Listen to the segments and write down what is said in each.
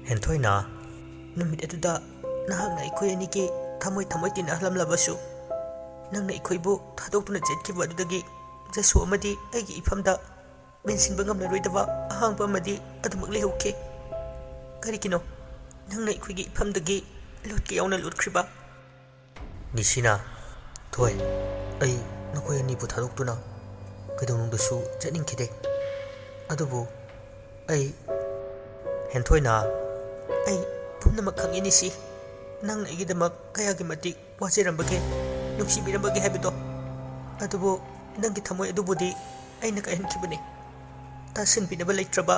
ꯍꯦꯟꯊꯣꯏꯅ ꯅꯨꯃꯤꯠ ꯑꯗꯨꯗ ꯅꯍꯥꯛꯅ ꯑꯩꯈꯣꯏ ꯑꯅꯤꯒꯤ ꯊꯃꯣꯏ ꯇꯤꯟꯅꯍꯜꯂꯝꯂꯕꯁꯨ ꯅꯪꯅ ꯑꯩꯈꯣꯏꯕꯨ ꯊꯥꯗꯣꯛꯇꯨꯅ ꯆꯠꯈꯤꯕ ꯑꯗꯨꯗꯒꯤ ꯖꯁꯨ ꯑꯃꯗꯤ ꯑꯩꯒꯤ ꯏꯐꯝꯗ ꯃꯦꯟꯁꯤꯟꯕ ꯉꯝꯂꯔꯣꯏꯗꯕ ꯑꯍꯥꯡꯕ ꯑꯃꯗꯤ ꯑꯗꯨꯃꯛ ꯂꯩꯍꯧꯈꯤ꯫ ꯀꯔꯤꯒꯤꯅꯣ ꯅꯪꯅ ꯑꯩꯈꯣꯏꯒꯤ ꯏꯐꯝꯗꯒꯤ ꯂꯣꯠꯀꯦ ꯌꯥꯎꯅ ꯂꯣꯠꯈ꯭ꯔꯤꯕ? ꯅꯤꯁꯤꯅ, ꯊꯣꯏ, ꯑꯩ ꯅꯈꯣꯏ ꯑꯅꯤꯕꯨ ꯊꯥꯗꯣꯛꯇꯨꯅ ꯀꯩꯗꯧꯅꯨꯡꯗꯁꯨ ꯆꯠꯅꯤꯡꯈꯤꯗꯦ꯫ ꯑꯗꯨꯕꯨ ꯑꯩ ꯍꯦꯟꯊꯣꯏꯅ, ꯑꯩ ꯄꯨꯝꯅꯃꯛ ꯈꯪꯏ ꯅꯤꯁꯤ, ꯅꯪꯅ ꯑꯩꯒꯤꯗꯃꯛ ꯀꯌꯥꯒꯤ ꯃꯇꯤꯛ ꯋꯥꯖꯔꯝꯕꯒꯦ, ꯅꯨꯡꯁꯤꯕꯤꯔꯝꯕꯒꯦ ꯍꯥꯏꯕꯗꯣ꯫ ꯑꯗꯨꯕꯨ ꯅꯪꯒꯤ ꯊꯃꯣꯏ ꯑꯗꯨꯕꯨꯗꯤ ꯑꯩꯅ ꯀꯥꯏꯍꯟꯈꯤꯕꯅꯤ꯫ ꯇꯥꯁꯤꯟꯕꯤꯅꯕ ꯂꯩꯇ꯭ꯔꯕ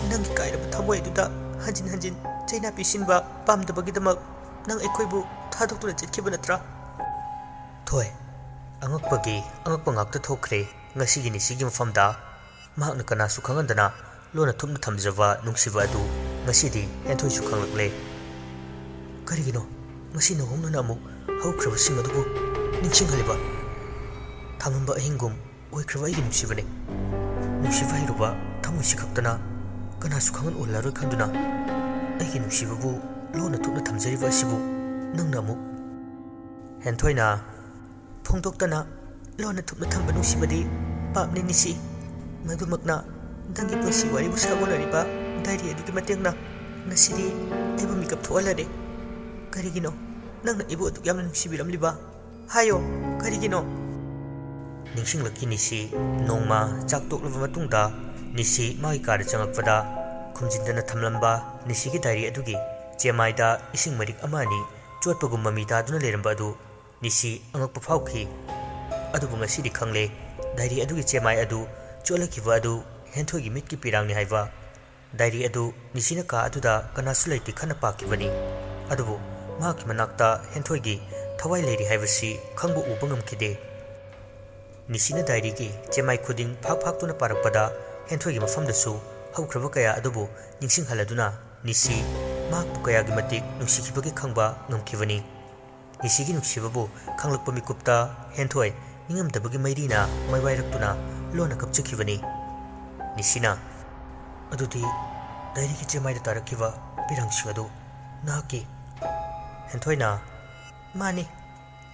ꯅꯪꯒꯤ ꯀꯥꯏꯔꯕ ꯊꯃꯣꯏ ꯑꯗꯨꯗ ꯍꯟꯖꯤꯟ ꯍꯟꯖꯤꯟ ꯆꯩꯅꯥ ꯄꯤꯁꯤꯟꯕ ꯄꯥꯝꯗꯕꯒꯤꯗꯃꯛ ꯅꯪ ꯑꯩꯈꯣꯏꯕꯨ ꯊꯥꯗꯣꯛꯇꯨꯅ ꯆꯠꯈꯤꯕ ꯅꯠꯇ꯭ꯔꯥ? ꯊꯣꯏ, ꯑꯉꯛꯄ ꯉꯥꯛꯇ ꯊꯣꯛꯈ꯭ꯔꯦ ꯉꯁꯤꯒꯤ ꯅꯤꯁꯤꯒꯤ ꯃꯐꯝꯗ꯫ ꯃꯍꯥꯛꯅ ꯀꯅꯥꯁꯨ ꯈꯪꯍꯟꯗꯅ ꯂꯣꯟꯅ ꯊꯨꯞꯅ ꯊꯝꯖꯕ ꯅꯨꯡꯁꯤꯕ ꯑꯗꯨ ꯉꯁꯤꯗꯤ ꯍꯦꯟꯊꯣꯏꯁꯨ ꯈꯪꯂꯛꯂꯦ꯫ ꯀꯔꯤꯒꯤꯅꯣ ꯉꯁꯤ ꯅꯧꯍꯧꯅꯅ ꯑꯃꯨꯛ ꯍꯧꯈ꯭ꯔꯕꯁꯤꯡ ꯑꯗꯨꯕꯨ ꯅꯤꯡꯁꯤꯡꯍꯜꯂꯤꯕ? ꯊꯥꯃꯝꯕ ꯑꯍꯤꯡꯒꯨꯝ ꯑꯣꯏꯈ꯭ꯔꯕ ꯑꯩꯒꯤ ꯅꯨꯡꯁꯤꯕꯅꯤ꯫ ꯅꯨꯡꯁꯤꯕ ꯍꯩꯔꯨꯕ ꯊꯃꯣꯏꯁꯤ ꯈꯛꯇꯅ ꯀꯅꯥꯁꯨ ꯈꯪꯍꯟ ꯎꯍꯜꯂꯔꯣꯏ ꯈꯟꯗꯨꯅ ꯑꯩꯒꯤ ꯅꯨꯡꯁꯤꯕꯕꯨ ꯂꯣꯟꯅ ꯊꯨꯞꯅ ꯊꯝꯖꯔꯤꯕ ꯑꯁꯤꯕꯨ ꯅꯪꯅ ꯑꯃꯨꯛ… ꯍꯦꯟꯊꯣꯏꯅ, ꯐꯣꯡꯗꯣꯛꯇꯅ ꯂꯣꯟꯅ ꯊꯨꯞꯅ ꯊꯝꯕ ꯅꯨꯡꯁꯤꯕꯗꯤ ꯄꯥꯞꯅꯤ ꯅꯤꯁꯤ꯫ ꯃꯗꯨꯃꯛꯅ ꯅꯪꯒꯤ ꯄꯨꯟꯁꯤ ꯋꯥꯔꯤꯕꯨ ꯁꯥꯒꯣꯟꯅꯔꯤꯕ ꯗꯥꯏꯔꯤ ꯑꯗꯨꯒꯤ ꯃꯇꯦꯡꯅ ꯉꯁꯤꯗꯤ ꯑꯩꯕꯨ ꯃꯤꯀꯞ ꯊꯣꯛꯍꯜꯂꯔꯦ꯫ ꯀꯔꯤꯒꯤꯅꯣ ꯅꯪꯅ ꯑꯩꯕꯨ ꯑꯗꯨꯛ ꯌꯥꯝꯅ ꯅꯨꯡꯁꯤꯕꯤꯔꯝꯂꯤꯕ? ꯍꯥꯏꯌꯣ, ꯀꯔꯤꯒꯤꯅꯣ? ꯅꯤꯡꯁꯤꯡꯂꯛꯈꯤ ꯅꯤꯁꯤ ꯅꯣꯡꯃ ꯆꯥꯛ ꯇꯣꯛꯂꯕ ꯃꯇꯨꯡꯗ ꯅꯤꯁꯤ ꯃꯥꯒꯤ ꯀꯥꯗ ꯆꯪꯂꯛꯄꯗ ꯈꯨꯝꯖꯤꯟꯗꯅ ꯊꯝꯂꯝꯕ ꯅꯤꯁꯤꯒꯤ ꯗꯥꯏꯔꯤ ꯑꯗꯨꯒꯤ ꯆꯦꯃꯥꯏꯗ ꯏꯁꯤꯡ ꯃꯔꯤꯛ ꯑꯃ ꯑꯅꯤ ꯆꯣꯠꯄꯒꯨꯝ ꯃꯃꯤ ꯇꯥꯗꯨꯅ ꯂꯩꯔꯝꯕ ꯑꯗꯨ ꯅꯤꯁꯤ ꯑꯉꯛꯄ ꯐꯥꯎꯈꯤ꯫ ꯑꯗꯨꯕꯨ ꯉꯁꯤꯗꯤ ꯈꯪꯂꯦ ꯗꯥꯏꯔꯤ ꯑꯗꯨꯒꯤ ꯆꯦꯃꯥꯏ ꯑꯗꯨ ꯆꯣꯠꯂꯛꯈꯤꯕ ꯑꯗꯨ ꯍꯦꯟꯊꯣꯏꯒꯤ ꯃꯤꯠꯀꯤ ꯄꯤꯔꯥꯡꯅꯤ ꯍꯥꯏꯕ꯫ ꯗꯥꯏꯔꯤ ꯑꯗꯨ ꯅꯤꯁꯤꯅ ꯀꯥ ꯑꯗꯨꯗ ꯀꯅꯥꯁꯨ ꯂꯩꯇꯦ ꯈꯟꯅ ꯄꯥꯈꯤꯕꯅꯤ꯫ ꯑꯗꯨꯕꯨ ꯃꯍꯥꯛꯀꯤ ꯃꯅꯥꯛꯇ ꯍꯦꯟꯊꯣꯏꯒꯤ ꯊꯋꯥꯏ ꯂꯩꯔꯤ ꯍꯥꯏꯕꯁꯤ ꯈꯪꯕ ꯎꯕ ꯉꯝꯈꯤꯗꯦ꯫ ꯅꯤꯁꯤꯅ ꯗꯥꯏꯔꯤꯒꯤ ꯆꯦꯃꯥꯏ ꯈꯨꯗꯤꯡ ꯐꯥꯛꯇꯨꯅ ꯄꯥꯔꯛꯄꯗ ꯍꯦꯟꯊꯣꯏꯒꯤ ꯃꯐꯝꯗꯁꯨ ꯍꯧꯈ꯭ꯔꯕ ꯀꯌꯥ ꯑꯗꯨꯕꯨ ꯅꯤꯡꯁꯤꯡꯍꯜꯂꯗꯨꯅ ꯅꯤꯁꯤ ꯃꯍꯥꯛꯄꯨ ꯀꯌꯥꯒꯤ ꯃꯇꯤꯛ ꯅꯨꯡꯁꯤꯈꯤꯕꯒꯦ ꯈꯪꯕ ꯉꯝꯈꯤꯕꯅꯤ꯫ ꯅꯤꯁꯤꯒꯤ ꯅꯨꯡꯁꯤꯕꯕꯨ ꯈꯪꯂꯛꯄ ꯃꯤꯀꯨꯞꯇ ꯍꯦꯟꯊꯣꯏ ꯅꯤꯡꯉꯝꯗꯕꯒꯤ ꯃꯩꯔꯤꯅ ꯃꯩꯋꯥꯏꯔꯛꯇꯨꯅ ꯂꯣꯟꯅ ꯀꯞꯆꯈꯤꯕꯅꯤ꯫ ꯅꯤꯁꯤꯅ, ꯑꯗꯨꯗꯤ ꯗꯥꯏꯔꯤꯒꯤ ꯆꯦꯃꯥꯏꯗ ꯇꯥꯔꯛꯈꯤꯕ ꯄꯤꯔꯥꯡꯁꯤꯡ ꯑꯗꯨ ꯅꯍꯥꯛꯀꯤ… ꯍꯦꯟꯊꯣꯏꯅ, ꯃꯥꯅꯤ,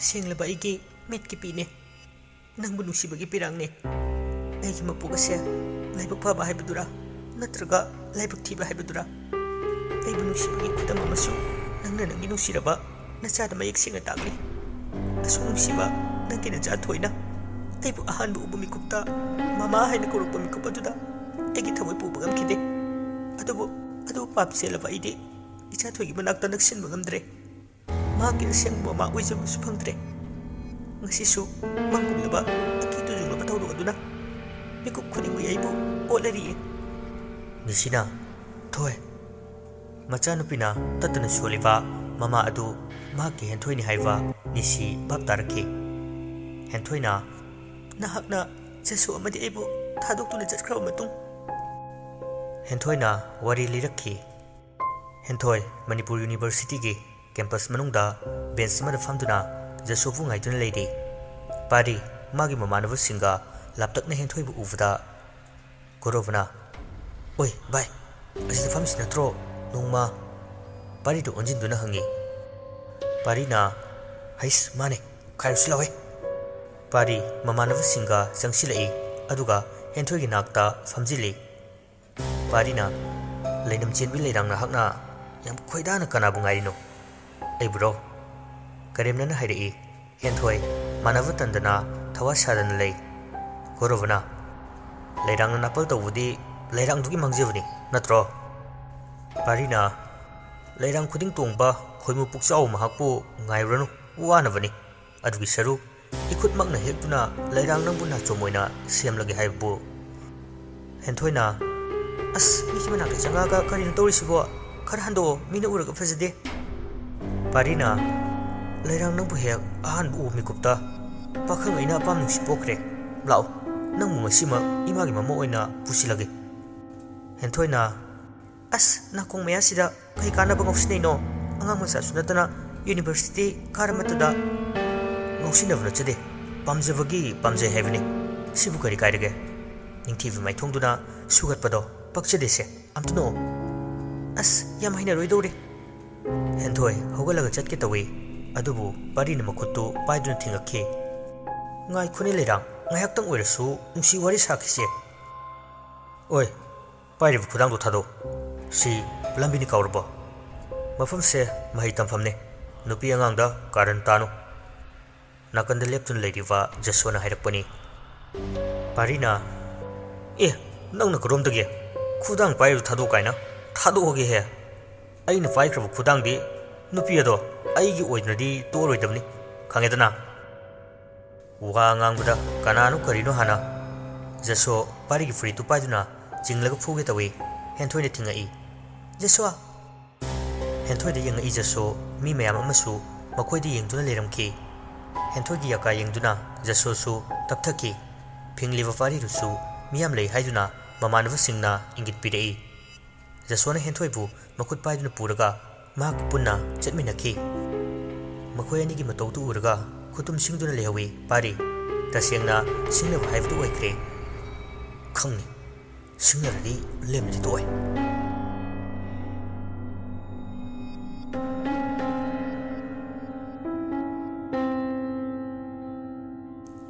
ꯁꯦꯡꯂꯕ ꯑꯩꯒꯤ ꯃꯤꯠꯀꯤ ꯄꯤꯅꯦ, ꯅꯪꯕꯨ ꯅꯨꯡꯁꯤꯕꯒꯤ ꯄꯤꯔꯥꯡꯅꯦ꯫ ꯑꯩꯒꯤ ꯃꯄꯣꯛ ꯑꯁꯦ ꯂꯥꯏꯕꯛ ꯐꯕ ꯍꯥꯏꯕꯗꯨꯔꯥ ꯅꯠꯇ꯭ꯔꯒ ꯂꯥꯏꯕꯛ ꯊꯤꯕ ꯍꯥꯏꯕꯗꯨꯔꯥ? ꯑꯩꯕꯨ ꯅꯨꯡꯁꯤꯕꯒꯤ ꯈꯨꯗꯝ ꯑꯃꯁꯨ ꯅꯪꯅ ꯅꯪꯒꯤ ꯅꯨꯡꯁꯤꯔꯕ ꯅꯆꯥꯗ ꯃꯌꯦꯛ ꯁꯦꯡꯅ ꯇꯥꯛꯂꯤ꯫ ꯑꯁꯨꯛ ꯅꯨꯡꯁꯤꯕ ꯅꯪꯒꯤ ꯅꯆꯥ ꯊꯣꯏꯅ ꯑꯩꯕꯨ ꯑꯍꯥꯟꯕ ꯎꯕ ꯃꯤꯀꯨꯞꯇ ꯃꯃꯥ ꯍꯥꯏꯅ ꯀꯧꯔꯛꯄ ꯃꯤꯀꯨꯞ ꯑꯗꯨꯗ ꯑꯩꯒꯤ ꯊꯃꯣꯏ ꯄꯨꯕ ꯉꯝꯈꯤꯗꯦ꯫ ꯑꯗꯨꯕꯨ ꯄꯥꯞ ꯆꯦꯜꯂꯕ ꯑꯩꯗꯤ ꯏꯆꯥ ꯊꯣꯏꯒꯤ ꯃꯅꯥꯛꯇ ꯅꯛꯁꯤꯟꯕ ꯉꯝꯗ꯭ꯔꯦ꯫ ꯃꯍꯥꯛꯀꯤ ꯑꯁꯦꯡꯕ ꯃꯃꯥ ꯑꯣꯏꯖꯕꯁꯨ ꯐꯪꯗ꯭ꯔꯦ꯫ ꯉꯁꯤꯁꯨ ꯃꯪꯒꯨꯝꯂꯕ ꯑꯀꯤ ꯇꯨꯖꯨꯡꯂꯕ ꯊꯧꯗꯣꯛ ꯑꯗꯨꯅ ꯃꯤꯀꯨꯞ ꯈꯨꯗꯤꯡꯒꯤ ꯑꯩꯕꯨ ꯑꯣꯠꯂꯔꯤꯌꯦ꯫ ꯅꯤꯁꯤꯅ, ꯊꯣꯏ, ꯃꯆꯥꯅꯨꯄꯤꯅ ꯇꯠꯇꯅ ꯁꯣꯜꯂꯤꯕ ꯃꯃꯥ ꯑꯗꯨ ꯃꯍꯥꯛꯀꯤ ꯍꯦꯟꯊꯣꯏꯅꯤ ꯍꯥꯏꯕ ꯅꯤꯁꯤ ꯚꯥꯞ ꯇꯥꯔꯛꯈꯤ꯫ ꯍꯦꯟꯊꯣꯏꯅ, ꯅꯍꯥꯛꯅ ꯖꯁꯨ ꯑꯃꯗꯤ ꯑꯩꯕꯨ ꯊꯥꯗꯣꯛꯇꯨꯅ ꯆꯠꯈ꯭ꯔꯕ ꯃꯇꯨꯡ… ꯍꯦꯟꯊꯣꯏꯅ ꯋꯥꯔꯤ ꯂꯤꯔꯛꯈꯤ꯫ ꯍꯦꯟꯊꯣꯏ ꯃꯅꯤꯄꯨꯔ ꯌꯨꯅꯤꯚꯔꯁꯤꯇꯤꯒꯤ ꯀꯦꯝꯄꯁ ꯃꯅꯨꯡꯗ ꯕꯦꯟꯆ ꯑꯃꯗ ꯐꯝꯗꯨꯅ ꯖꯁꯨꯕꯨ ꯉꯥꯏꯗꯨꯅ ꯂꯩꯔꯤ꯫ ꯄꯥꯔꯤ ꯃꯥꯒꯤ ꯃꯃꯥꯟꯅꯕꯁꯤꯡꯒ ꯂꯥꯞꯇꯛꯅ ꯍꯦꯟꯊꯣꯏꯕꯨ ꯎꯕꯗ, ꯒꯣꯔꯣꯕꯅ, ꯑꯣꯏ ꯚꯥꯏ, ꯑꯁꯤꯗ ꯐꯝꯃꯤꯁꯤ ꯅꯠꯇ꯭ꯔꯣ ꯅꯣꯡꯃ? ꯄꯥꯔꯤꯗ ꯑꯣꯟꯁꯤꯟꯗꯨꯅ ꯍꯪꯉꯤ꯫ ꯄꯥꯔꯤꯅ, ꯍꯩꯁ ꯃꯥꯅꯦ, ꯈꯥꯏꯔꯨꯁꯤ ꯂꯥꯎꯍꯦ꯫ ꯄꯥꯔꯤ ꯃꯃꯥꯟꯅꯕꯁꯤꯡꯒ ꯆꯪꯁꯤꯜꯂꯛꯏ ꯑꯗꯨꯒ ꯍꯦꯟꯊꯣꯏꯒꯤ ꯅꯥꯛꯇ ꯐꯝꯖꯤꯜꯂꯤ꯫ ꯄꯥꯔꯤꯅ, ꯂꯩꯅꯝ ꯆꯦꯟꯕꯤ ꯂꯩꯔꯥꯡ ꯅꯍꯥꯛꯅ ꯌꯥꯝ ꯈꯣꯏꯗꯥꯅ ꯀꯅꯥꯕꯨ ꯉꯥꯏꯔꯤꯅꯣ? ꯑꯩꯕꯨꯔꯣ? ꯀꯔꯦꯝꯅꯅ ꯍꯥꯏꯔꯛꯏ꯫ ꯍꯦꯟꯊꯣꯏ ꯃꯥꯟꯅꯕ ꯇꯟꯗꯅ ꯊꯋꯥ ꯁꯥꯗꯅ ꯂꯩ꯫ ꯒꯣꯔꯣꯕꯅ, ꯂꯩꯔꯥꯡꯅ ꯅꯥꯄꯜ ꯇꯧꯕꯗꯤ ꯂꯩꯔꯥꯡꯗꯨꯒꯤ ꯃꯥꯡꯖꯕꯅꯤ ꯅꯠꯇ꯭ꯔꯣ? ꯄꯥꯔꯤꯅ, ꯂꯩꯔꯥꯡ ꯈꯨꯗꯤꯡ ꯇꯣꯡꯕ ꯈꯣꯏꯃꯨ ꯄꯨꯛꯆꯥꯎ ꯃꯍꯥꯛꯄꯨ ꯉꯥꯏꯔꯨꯔꯅꯨ, ꯋꯥꯅꯕꯅꯤ꯫ ꯑꯗꯨꯒꯤ ꯁꯔꯨꯛ ꯏꯈꯨꯠꯃꯛꯅ ꯍꯦꯛꯇꯨꯅ ꯂꯩꯔꯥꯡ ꯅꯪꯕꯨ ꯅꯥꯆꯣꯝ ꯑꯣꯏꯅ ꯁꯦꯝꯂꯒꯦ ꯍꯥꯏꯕꯕꯨ… ꯍꯦꯟꯊꯣꯏꯅ, ꯑꯁ ꯃꯤꯒꯤ ꯃꯅꯥꯛꯇ ꯆꯪꯉꯛꯑꯒ ꯀꯔꯤꯅꯣ ꯇꯧꯔꯤꯁꯤꯕꯣ? ꯈꯔ ꯍꯟꯗꯣꯛꯑꯣ, ꯃꯤꯅ ꯎꯔꯒ ꯐꯖꯗꯦ꯫ ꯄꯥꯔꯤꯅ, ꯂꯩꯔꯥꯡ ꯅꯪꯕꯨ ꯍꯦꯛ ꯑꯍꯥꯟꯕ ꯎꯕ ꯃꯤꯀꯨꯞꯇ ꯄꯥꯈꯪ ꯑꯩꯅ ꯑꯄꯥꯝ ꯅꯨꯡꯁꯤ ꯄꯣꯛꯈ꯭ꯔꯦ꯫ ꯂꯥꯛꯑꯣ, ꯅꯪꯕꯨ ꯉꯁꯤꯃꯛ ꯏꯃꯥꯒꯤ ꯃꯃꯧ ꯑꯣꯏꯅ ꯄꯨꯁꯤꯜꯂꯒꯦ꯫ ꯍꯦꯟꯊꯣꯏꯅ, ꯑꯁ ꯅꯥꯀꯣꯡ ꯃꯌꯥꯁꯤꯗ ꯀꯩ ꯀꯥꯟꯅꯕ ꯉꯥꯎꯁꯤꯟꯅꯩꯅꯣ? ꯑꯉꯥꯡ ꯃꯆꯥꯁꯨ ꯅꯠꯇꯅ ꯌꯨꯅꯤꯚꯔꯁꯤꯇꯤ ꯀꯥꯔꯃꯠꯇꯗ ꯉꯥꯎꯁꯤꯟꯅꯕ ꯅꯠꯆꯗꯦ, ꯄꯥꯝꯖꯕꯒꯤ ꯄꯥꯝꯖꯩ ꯍꯥꯏꯕꯅꯤ꯫ ꯁꯤꯕꯨ ꯀꯔꯤ ꯀꯥꯏꯔꯒꯦ? ꯅꯤꯡꯊꯤꯕꯤ ꯃꯥꯏꯊꯣꯡꯗꯨꯅ ꯁꯨꯒꯠꯄꯗꯣ ꯄꯛꯆꯗꯦꯁꯦ, ꯑꯝꯇ ꯅꯣꯛꯑꯣ꯫ ꯑꯁ ꯌꯥꯝ ꯍꯩꯅꯔꯣꯏꯗꯧꯔꯦ ꯍꯦꯟꯊꯣꯏ ꯍꯧꯒꯠꯂꯒ ꯆꯠꯀꯦ ꯇꯧꯏ ꯑꯗꯨꯕꯨ ꯄꯥꯔꯤꯅ ꯃꯈꯨꯠꯇꯨ ꯄꯥꯏꯗꯨꯅ ꯊꯤꯡꯉꯛꯈꯤ ꯉꯥꯏꯈꯣꯅꯦ ꯂꯩꯔꯥꯡ ꯉꯥꯏꯍꯥꯛꯇꯪ ꯑꯣꯏꯔꯁꯨ ꯅꯨꯡꯁꯤ ꯋꯥꯔꯤ ꯁꯥꯈꯤꯁꯦ ꯑꯣꯏ ꯄꯥꯏꯔꯤꯕ ꯈꯨꯗꯥꯡꯗꯣ ꯊꯥꯗꯣꯛ ꯁꯤ ꯂꯝꯕꯤꯅꯤ ꯀꯥꯎꯔꯕꯣ ꯃꯐꯝꯁꯦ ꯃꯍꯩ ꯇꯝꯐꯝꯅꯤ ꯅꯨꯄꯤ ꯑꯉꯥꯡꯗ ꯀꯥꯔꯟ ꯇꯥꯅꯨ ꯅꯥꯀꯟꯗ ꯂꯦꯞꯇꯨꯅ ꯂꯩꯔꯤꯕ ꯖꯁꯣꯅ ꯍꯥꯏꯔꯛꯄꯅꯤ ꯄꯥꯔꯤꯅ ꯑꯦ ꯅꯪꯅ ꯀꯔꯣꯝꯗꯒꯤ ꯈꯨꯗꯥꯡ ꯄꯥꯏꯔꯤꯗꯨ ꯊꯥꯗꯣꯛ ꯀꯥꯏꯅ ꯊꯥꯗꯣꯛꯑꯒꯦꯍꯦ ꯑꯩꯅ ꯄꯥꯏꯈ꯭ꯔꯕ ꯈꯨꯗꯥꯡꯗꯤ ꯅꯨꯄꯤ ꯑꯗꯣ ꯑꯩꯒꯤ ꯑꯣꯏꯗ꯭ꯔꯗꯤ ꯇꯣꯛꯑꯔꯣꯏꯗꯕꯅꯤ ꯈꯪꯉꯦꯗꯅ ꯋꯥ ꯉꯥꯡꯕꯗ ꯀꯅꯥꯅꯣ ꯀꯔꯤꯅꯣ ꯍꯥꯟꯅ ꯖꯁꯣ ꯄꯥꯔꯤꯒꯤ ꯐꯨꯔꯤꯠꯇꯨ ꯄꯥꯏꯗꯨꯅ ꯆꯤꯡꯂꯒ ꯐꯨꯒꯦ ꯇꯧꯏ ꯍꯦꯟꯊꯣꯏꯅ ꯊꯤꯡꯉꯛꯏ ꯖꯁꯣ ꯍꯦꯟꯊꯣꯏꯗ ꯌꯦꯡꯉꯛꯏ ꯖꯁꯣ ꯃꯤ ꯃꯌꯥꯝ ꯑꯃꯁꯨ ꯃꯈꯣꯏꯗ ꯌꯦꯡꯗꯨꯅ ꯂꯩꯔꯝꯈꯤ ꯍꯦꯟꯊꯣꯏꯒꯤ ꯌꯥꯀꯥ ꯌꯦꯡꯗꯨꯅ ꯖꯁꯣꯁꯨ ꯇꯞꯊꯈꯤ ꯐꯤꯡꯂꯤꯕ ꯄꯥꯔꯤꯗꯨꯁꯨ ꯃꯤꯌꯥꯝ ꯂꯩ ꯍꯥꯏꯗꯨꯅ ꯃꯃꯥꯟꯅꯕꯁꯤꯡꯅ ꯏꯪꯒꯤꯠ ꯄꯤꯔꯛꯏ ꯖꯁꯣꯅ ꯍꯦꯟꯊꯣꯏꯕꯨ ꯃꯈꯨꯠ ꯄꯥꯏꯗꯨꯅ ꯄꯨꯔꯒ ꯃꯍꯥꯛ ꯄꯨꯟꯅ ꯆꯠꯃꯤꯟꯅꯈꯤ ꯃꯈꯣꯏ ꯑꯅꯤꯒꯤ ꯃꯇꯧꯗꯨ ꯎꯔꯒ ꯈꯨꯇꯨꯝ ꯁꯤꯡꯗꯨꯅ ꯂꯩꯍꯧꯏ ꯄꯥꯔꯤ ꯇꯁꯦꯡꯅ ꯁꯤꯡꯅꯕ ꯍꯥꯏꯕꯗꯨ ꯑꯣꯏꯈ꯭ꯔꯦ ꯈꯪꯅꯤ ꯁꯤꯡꯅꯔꯗꯤ ꯂꯦꯝꯅꯗꯤ ꯇꯣꯛꯑꯣꯏ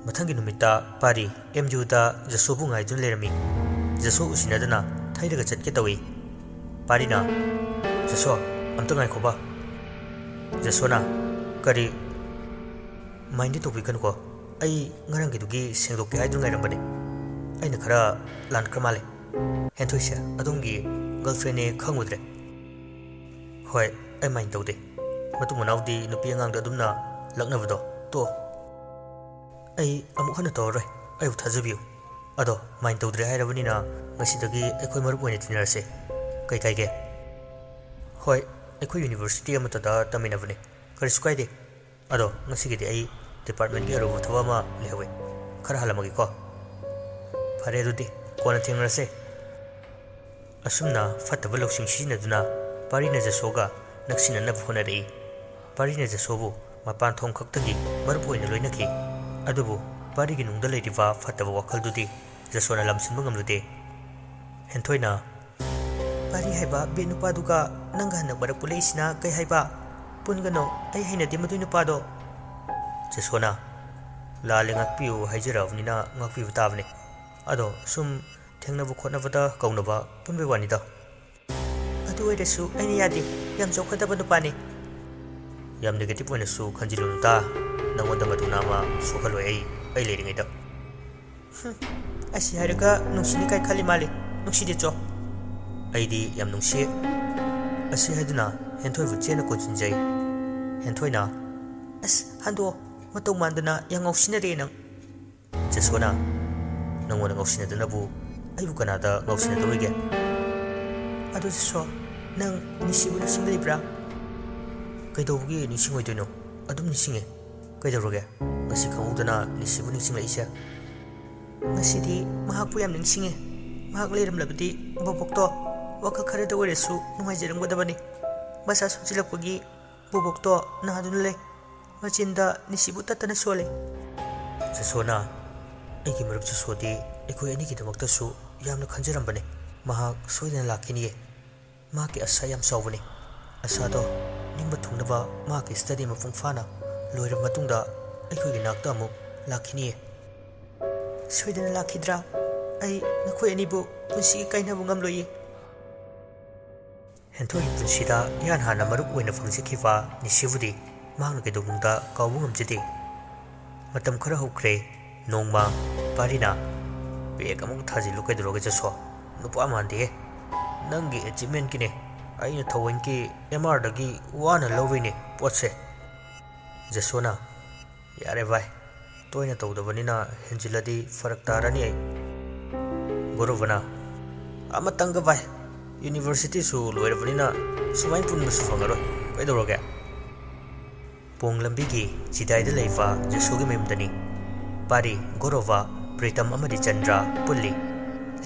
ꯃꯊꯪꯒꯤ ꯅꯨꯃꯤꯠꯇ ꯄꯥꯔꯤ MUꯗ ꯖꯁꯣꯕꯨ ꯉꯥꯏꯗꯨꯅ ꯂꯩꯔꯝꯃꯤ ꯖꯁꯣ ꯎꯁꯤꯟꯅꯗꯨꯅ ꯊꯩꯔꯒ ꯆꯠꯀꯦ ꯇꯧꯏ ꯄꯥꯔꯤꯅ ꯖꯁꯣ ꯑꯝꯇ ꯉꯥꯏꯈꯣꯕ ꯖꯁꯣꯅ ꯀꯔꯤ ꯃꯥꯏꯟꯗꯤ ꯇꯧꯕꯤꯒꯅꯨꯀꯣ ꯑꯩ ꯉꯔꯥꯡꯒꯤꯗꯨꯒꯤ ꯁꯦꯡꯗꯣꯛꯀꯦ ꯍꯥꯏꯗꯨꯅ ꯉꯥꯏꯔꯝꯕꯅꯤ ꯑꯩꯅ ꯈꯔ ꯂꯥꯟꯈ꯭ꯔ ꯃꯥꯜꯂꯦ ꯍꯦꯟꯊꯣꯏꯁꯦ ꯑꯗꯣꯝꯒꯤ ꯒꯔꯜꯐ꯭ꯔꯦꯟꯅꯦ ꯈꯪꯉꯨꯗ꯭ꯔꯦ ꯍꯣꯏ ꯑꯩ ꯃꯥꯏꯟ ꯇꯧꯗꯦ ꯃꯇꯨꯡ ꯃꯅꯥꯎꯗꯤ ꯅꯨꯄꯤ ꯑꯉꯥꯡꯗ ꯑꯗꯨꯝꯅ ꯂꯛꯅꯕꯗꯣ ꯇꯣꯛꯑꯣ ꯑꯩ ꯑꯃꯨꯛ ꯍꯟꯅ ꯇꯧꯔꯔꯣꯏ ꯑꯩꯕꯨ ꯊꯥꯖꯕꯤꯌꯨ ꯑꯗꯣ ꯃꯥꯏꯟ ꯇꯧꯗ꯭ꯔꯦ ꯍꯥꯏꯔꯕꯅꯤꯅ ꯉꯁꯤꯗꯒꯤ ꯑꯩꯈꯣꯏ ꯃꯔꯨꯞ ꯑꯣꯏꯅ ꯇꯤꯟꯅꯔꯁꯦ ꯀꯩ ꯀꯥꯏꯒꯦ ꯍꯣꯏ ꯑꯩꯈꯣꯏ ꯌꯨꯅꯤꯚꯔꯁꯤꯇꯤ ꯑꯃꯠꯇꯗ ꯇꯝꯃꯤꯟꯅꯕꯅꯤ ꯀꯔꯤꯁꯨ ꯀꯥꯏꯗꯦ ꯑꯗꯣ ꯉꯁꯤꯒꯤꯗꯤ ꯑꯩ ꯗꯤꯄꯥꯔꯠꯃꯦꯟꯒꯤ ꯑꯔꯨꯕ ꯊꯕꯛ ꯑꯃ ꯂꯩꯍꯧꯏ ꯈꯔ ꯍꯜꯂꯝꯃꯒꯦꯀꯣ ꯐꯔꯦ ꯑꯗꯨꯗꯤ ꯀꯣꯟꯅ ꯊꯦꯡꯅꯔꯁꯦ ꯑꯁꯨꯝꯅ ꯐꯠꯇꯕ ꯂꯧꯁꯤꯡ ꯁꯤꯖꯤꯟꯅꯗꯨꯅ ꯄꯥꯔꯤꯅ ꯖꯁꯣꯒ ꯅꯛꯁꯤꯟꯅꯅꯕ ꯍꯣꯠꯅꯔꯛꯏ ꯄꯥꯔꯤꯅ ꯖꯁꯣꯕꯨ ꯃꯄꯥꯟ ꯊꯣꯡ ꯈꯛꯇꯒꯤ ꯃꯔꯨꯞ ꯑꯣꯏꯅ ꯂꯣꯏꯅꯈꯤ ꯑꯗꯨꯕꯨ ꯄꯥꯔꯤꯒꯤ ꯅꯨꯡꯗ ꯂꯩꯔꯤꯕ ꯐꯠꯇꯕ ꯋꯥꯈꯜꯗꯨꯗꯤ ꯖꯁꯣꯅ ꯂꯝꯁꯤꯟꯕ ꯉꯝꯂꯨꯗꯦ ꯍꯦꯟꯊꯣꯏꯅ ꯄꯥꯔꯤ ꯍꯥꯏꯕ ꯕꯦꯠ ꯅꯨꯄꯥꯗꯨꯒ ꯅꯪꯒ ꯍꯟꯗꯛ ꯃꯔꯛ ꯄꯨꯜꯂꯛꯏꯁꯤꯅ ꯀꯩ ꯍꯥꯏꯕ ꯄꯨꯟꯒꯅꯣ ꯑꯩ ꯍꯩꯅꯗꯦ ꯃꯗꯨꯏ ꯅꯨꯄꯥꯗꯣ ꯖꯁꯣꯅ ꯂꯥꯜꯂꯦ ꯉꯥꯛꯄꯤꯌꯨ ꯍꯥꯏꯖꯔꯛꯑꯕꯅꯤꯅ ꯉꯥꯛꯄꯤꯕ ꯇꯥꯕꯅꯤ ꯑꯗꯣ ꯁꯨꯝ ꯊꯦꯡꯅꯕ ꯈꯣꯠꯅꯕꯗ ꯀꯧꯅꯕ ꯄꯨꯟꯕꯩ ꯋꯥꯅꯤꯗ ꯑꯗꯨ ꯑꯣꯏꯔꯁꯨ ꯑꯩꯅ ꯌꯥꯗꯦ ꯌꯥꯝ ꯆꯥꯎꯈꯠꯇꯕ ꯅꯨꯄꯥꯅꯤ ꯌꯥꯝ ꯅꯦꯒꯦꯇꯤꯚ ꯑꯣꯏꯅꯁꯨ ꯈꯟꯖꯤꯜꯂꯨꯅꯨꯇꯥ ꯅꯪꯉꯣꯟꯗ ꯃꯗꯨ ꯅꯥꯃ ꯁꯣꯛꯍꯜꯂꯣꯏ ꯑꯩ ꯂꯩꯔꯤꯉꯩꯗ ꯑꯁꯤ ꯍꯥꯏꯔꯒ ꯅꯨꯡꯁꯤꯅꯤ ꯀꯥꯏ ꯈꯜꯂꯤ ꯃꯥꯜꯂꯤ ꯅꯨꯡꯁꯤꯗꯦ ꯆꯣ ꯑꯩꯗꯤ ꯌꯥꯝ ꯅꯨꯡꯁꯤ ꯑꯁꯤ ꯍꯥꯏꯗꯨꯅ ꯍꯦꯟꯊꯣꯏꯕꯨ ꯆꯦꯟꯅ ꯀꯣꯟꯁꯤꯟꯖꯩ ꯍꯦꯟꯊꯣꯏꯅ ꯑꯁ ꯍꯟꯗꯣꯛꯑꯣ ꯃꯇꯧ ꯃꯥꯟꯗꯅ ꯌꯥꯝ ꯉꯥꯎꯁꯤꯟꯅꯔꯦ ꯅꯪ ꯖꯁꯣꯅ ꯅꯪꯉꯣꯟꯗ ꯉꯥꯎꯁꯤꯟꯅꯗꯅꯕꯨ ꯑꯩꯕꯨ ꯀꯅꯥꯗ ꯉꯥꯎꯁꯤꯟꯅꯗꯧꯔꯤꯒꯦ ꯑꯗꯨ ꯖꯁꯣ ꯅꯪ ꯅꯤꯁꯤꯕꯨ ꯅꯤꯡꯁꯤꯡꯂꯤꯕ꯭ꯔꯥ ꯀꯩꯗꯧꯕꯒꯤ ꯅꯤꯡꯁꯤꯡꯉꯣꯏꯗꯣꯏꯅꯣ ꯑꯗꯨꯝ ꯅꯤꯡꯁꯤꯡꯉꯦ ꯀꯩꯗꯧꯔꯒꯦ ꯉꯁꯤ ꯈꯪꯍꯧꯗꯅ ꯅꯤꯁꯤꯕꯨ ꯅꯤꯡꯁꯤꯡꯂꯛꯏꯁꯦ ꯉꯁꯤꯗꯤ ꯃꯍꯥꯛꯄꯨ ꯌꯥꯝ ꯅꯤꯡꯁꯤꯡꯉꯦ ꯃꯍꯥꯛ ꯂꯩꯔꯝꯂꯕꯗꯤ ꯕꯣꯕꯣꯛꯇꯣ ꯋꯥꯈꯜ ꯈꯔꯗ ꯑꯣꯏꯔꯁꯨ ꯅꯨꯡꯉꯥꯏꯖꯔꯝꯒꯗꯕꯅꯤ ꯃꯁꯥ ꯁꯣꯛꯆꯤꯜꯂꯛꯄꯒꯤ ꯕꯣꯕꯣꯛꯇꯣ ꯅꯥꯗꯨꯅ ꯂꯩ ꯃꯆꯤꯟꯗ ꯅꯤꯁꯤꯕꯨ ꯇꯠꯇꯅ ꯁꯣꯜꯂꯤ ꯖꯁꯣꯅ ꯑꯩꯒꯤ ꯃꯔꯨꯞ ꯖꯁꯣꯗꯤ ꯑꯩꯈꯣꯏ ꯑꯅꯤꯒꯤꯗꯃꯛꯇꯁꯨ ꯌꯥꯝꯅ ꯈꯟꯖꯔꯝꯕꯅꯤ ꯃꯍꯥꯛ ꯁꯣꯏꯗꯅ ꯂꯥꯛꯈꯤꯅꯤꯌꯦ ꯃꯍꯥꯛꯀꯤ ꯑꯁꯥ ꯌꯥꯝ ꯆꯥꯎꯕꯅꯤ ꯑꯁꯥꯗꯣ ꯅꯤꯡꯕ ꯊꯨꯡꯅꯕ ꯃꯍꯥꯛꯀꯤ ꯁ꯭ꯇꯗꯤ ꯃꯄꯨꯡ ꯐꯥꯅ ꯂꯣꯏꯔꯕ ꯃꯇꯨꯡꯗ ꯑꯩꯈꯣꯏꯒꯤ ꯅꯥꯛꯇ ꯑꯃꯨꯛ ꯂꯥꯛꯈꯤꯅꯤꯌꯦ ꯁꯣꯏꯗꯅ ꯂꯥꯛꯈꯤꯗ꯭ꯔꯥ ꯑꯩ ꯅꯈꯣꯏ ꯑꯅꯤꯕꯨ ꯄꯨꯟꯁꯤꯒꯤ ꯀꯥꯏꯅꯕ ꯉꯝꯂꯣꯏꯌꯦ ꯍꯦꯟꯊꯣꯏꯒꯤ ꯄꯨꯟꯁꯤꯗ ꯏꯍꯥꯟ ꯍꯥꯟꯅ ꯃꯔꯨꯞ ꯑꯣꯏꯅ ꯐꯪꯖꯈꯤꯕ ꯅꯤꯁꯤꯕꯨꯗꯤ ꯃꯍꯥꯛꯅ ꯀꯩꯗꯧꯅꯨꯡꯗ ꯀꯥꯎꯕ ꯉꯝꯖꯗꯦ ꯃꯇꯝ ꯈꯔ ꯍꯧꯈ꯭ꯔꯦ ꯅꯣꯡꯃ ꯄꯥꯔꯤꯅ ꯕꯦꯛ ꯑꯃꯨꯛ ꯊꯥꯖꯤꯜꯂꯨ ꯀꯩꯗꯧꯔꯒ ꯖꯁꯣ ꯅꯨꯄꯥ ꯃꯥꯟꯗꯦꯍꯦ ꯅꯪꯒꯤ ꯑꯦꯆꯤꯞꯃꯦꯟꯠꯀꯤꯅꯦ ꯑꯩꯅ ꯊꯑꯣꯏꯀꯤ MRꯗꯒꯤ ꯋꯥꯅ ꯂꯧꯔꯤꯅꯦ ꯄꯣꯠꯁꯦ ꯖꯁꯣꯅ ꯌꯥꯔꯦ ꯚꯥꯏ ꯇꯣꯏꯅ ꯇꯧꯗꯕꯅꯤꯅ ꯍꯦꯟꯖꯤꯜꯂꯗꯤ ꯐꯔꯛ ꯇꯥꯔꯅꯤ ꯑꯩ ꯒꯣꯔꯣꯕꯅ ꯑꯃꯇꯪꯒ ꯚꯥꯏ ꯌꯨꯅꯤꯚꯔꯁꯤꯇꯤꯁꯨ ꯂꯣꯏꯔꯕꯅꯤನ ꯁꯨꯃꯥꯏꯅ ꯄꯨꯟꯕꯁꯨ ꯐꯪꯉꯔꯣꯏ ꯀꯩꯗꯧꯔꯒꯦ ꯄꯣꯡ ꯂꯝꯕꯤꯒꯤ ꯆꯤꯗꯥꯏꯗ ꯂꯩꯕ ꯖꯁꯣꯒꯤ ꯃꯌꯨꯝꯗꯅꯤ ꯄꯥꯔꯤ ꯒꯣꯔꯣꯕ ꯄ꯭ꯔꯤꯇꯝ ꯑꯃꯗꯤ ꯆꯟꯗ꯭ꯔ ꯄꯨꯜꯂꯤ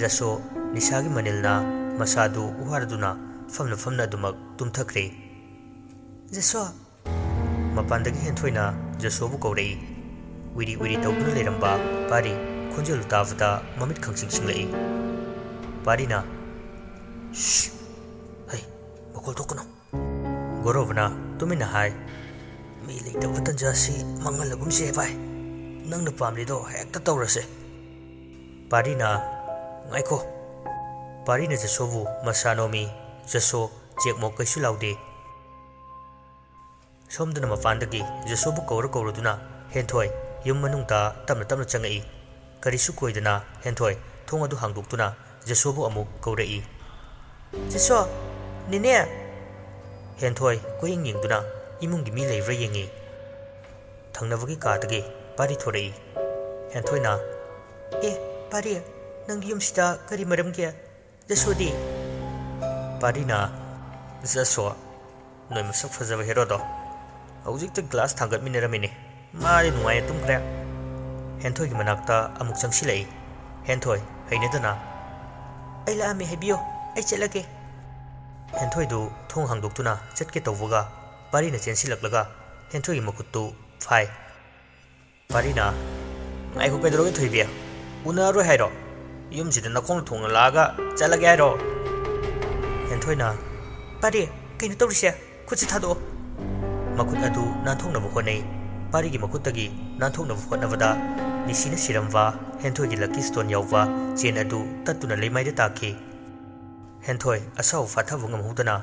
ꯖꯁꯣ ꯅꯤꯁꯥꯒꯤ ꯃꯅꯤꯜꯅ ꯃꯁꯥꯗꯨ ꯋꯥꯔꯗꯨꯅ ꯐꯝꯅ ꯐꯝꯅ ꯑꯗꯨꯃꯛ ꯇꯨꯝꯊꯈ꯭ꯔꯦ ꯖꯁꯣ ꯃꯄꯥꯟꯗꯒꯤ ꯍꯦꯟꯊꯣꯏꯅ ꯖꯁꯣꯕꯨ ꯀꯧꯔꯛꯏ ꯎꯏꯔꯤ ꯎꯏꯔꯤ ꯇꯧꯗꯨꯅ ꯂꯩꯔꯝꯕ ꯄꯥꯔꯤ ꯈꯣꯟꯖꯦꯜ ꯇꯥꯕꯗ ꯃꯃꯤꯠ ꯈꯪꯁꯤꯡ ꯁꯤꯡꯂꯛꯏ ꯄꯥꯔꯤꯅ ꯍꯩ ꯃꯈꯣꯜ ꯊꯣꯛꯀꯅꯨ ꯒꯣꯔꯣꯕꯅ ꯇꯨꯃꯤꯟꯅ ꯍꯥꯏ ꯃꯤ ꯂꯩꯇꯕ ꯇꯟꯖꯥꯁꯤ ꯃꯥꯡꯍꯜꯂꯒꯨꯝꯁꯤ ꯚꯥꯏ ꯅꯪꯅ ꯄꯥꯝꯂꯤꯗꯣ ꯍꯦꯛꯇ ꯇꯧꯔꯁꯦ ꯄꯥꯔꯤꯅ ꯉꯥꯏꯈꯣ ꯄꯥꯔꯤꯅ ꯖꯁꯣꯕꯨ ꯃꯁꯥ ꯅꯣꯝꯃꯤ ꯖꯁꯣ ꯆꯦꯛꯃꯣꯛ ꯀꯩꯁꯨ ꯂꯥꯎꯗꯦ ꯁꯣꯝꯗꯅ ꯃꯄꯥꯟꯗꯒꯤ ꯖꯁꯣꯕꯨ ꯀꯧꯔꯗꯨꯅ ꯍꯦꯟꯊꯣꯏ ꯌꯨꯝ ꯃꯅꯨꯡꯗ ꯇꯞꯅ ꯇꯞꯅ ꯆꯪꯉꯛꯏ ꯀꯔꯤꯁꯨ ꯀꯣꯏꯗꯅ ꯍꯦꯟꯊꯣꯏ ꯊꯣꯡ ꯑꯗꯨ ꯍꯥꯡꯗꯣꯛꯇꯨꯅ ꯖꯁꯣꯕꯨ ꯑꯃꯨꯛ ꯀꯧꯔꯛꯏ ꯖꯁꯣ ꯅꯦꯅꯦ ꯍꯦꯟꯊꯣꯏ ꯀꯣꯏꯌꯦꯡ ꯌꯦꯡꯗꯨꯅ ꯏꯃꯨꯡꯒꯤ ꯃꯤ ꯂꯩꯕ꯭ꯔꯥ ꯌꯦꯡꯉꯤ ꯊꯪꯅꯕꯒꯤ ꯀꯥꯗꯒꯤ ꯄꯥꯔꯤ ꯊꯣꯔꯛꯏ ꯍꯦꯟꯊꯣꯏꯅ ꯑꯦ ꯄꯥꯔꯤ ꯅꯪꯒꯤ ꯌꯨꯝꯁꯤꯗ ꯀꯔꯤ ꯃꯔꯝꯒꯤ ꯖꯁꯣꯗꯤ ꯄꯥꯔꯤꯅ ꯖꯁꯣ ꯅꯣꯏ ꯃꯁꯛ ꯐꯖꯕ ꯍꯦꯔꯣꯗꯣ ꯍꯧꯖꯤꯛꯇ ꯒ꯭ꯂꯥꯁ ꯊꯥꯡꯒꯠꯃꯤꯟꯅꯔꯝꯃꯤꯅꯤ ꯃꯥꯗꯤ ꯅꯨꯡꯉꯥꯏꯅ ꯇꯨꯝꯈ꯭ꯔꯦ ꯍꯦꯟꯊꯣꯏꯒꯤ ꯃꯅꯥꯛꯇ ꯑꯃꯨꯛ ꯆꯪꯁꯤꯜꯂꯛꯏ ꯍꯦꯟꯊꯣꯏ ꯍꯩꯅꯗꯅ ꯑꯩ ꯂꯥꯛꯑꯝꯃꯦ ꯍꯥꯏꯕꯤꯌꯣ ꯑꯩ ꯆꯠꯂꯒꯦ ꯍꯦꯟꯊꯣꯏꯗꯨ ꯊꯣꯡ ꯍꯥꯡꯗꯣꯛꯇꯨꯅ ꯆꯠꯀꯦ ꯇꯧꯕꯒ ꯄꯥꯔꯤꯅ ꯆꯦꯟꯁꯤꯜꯂꯛꯂꯒ ꯍꯦꯟꯊꯣꯏꯒꯤ ꯃꯈꯨꯠꯇꯨ ꯐꯥꯏ ꯄꯥꯔꯤꯅ ꯉꯥꯏꯈꯣ ꯀꯩꯗꯧꯔꯒꯦ ꯊꯣꯏꯕꯤ ꯎꯅꯔꯣꯏ ꯍꯥꯏꯔꯣ ꯌꯨꯝꯁꯤꯗ ꯅꯈꯣꯡꯅ ꯊꯣꯡꯅ ꯂꯥꯛꯑꯒ ꯆꯠꯂꯒꯦ ꯍꯥꯏꯔꯣ ꯍꯦꯟꯊꯣꯏꯅ ꯄꯥꯔꯤ ꯀꯩꯅꯣ ꯇꯧꯔꯤꯁꯦ ꯈꯨꯠꯁꯤ ꯊꯥꯗꯣꯛꯑꯣ ꯃꯈꯨꯠ ꯑꯗꯨ ꯅꯥꯟꯊꯣꯛꯅꯕ ꯍꯣꯠꯅꯩ ꯄꯥꯔꯤꯒꯤ ꯃꯈꯨꯠꯇꯒꯤ ꯅꯥꯟꯊꯣꯛꯅꯕ ꯍꯣꯠꯅꯕꯗ ꯅꯤꯁꯤꯅ ꯁꯤꯔꯝꯕ ꯍꯦꯟꯊꯣꯏꯒꯤ ꯂꯛꯀꯤ ꯁ꯭ꯇꯣꯟ ꯌꯥꯎꯕ ꯆꯦꯟ ꯑꯗꯨ ꯇꯠꯇꯨꯅ ꯂꯩꯃꯥꯏꯗ ꯇꯥꯈꯤ ꯍꯦꯟꯊꯣꯏ ꯑꯁꯥꯎ ꯐꯥꯊꯕ ꯉꯝꯍꯧꯗꯅ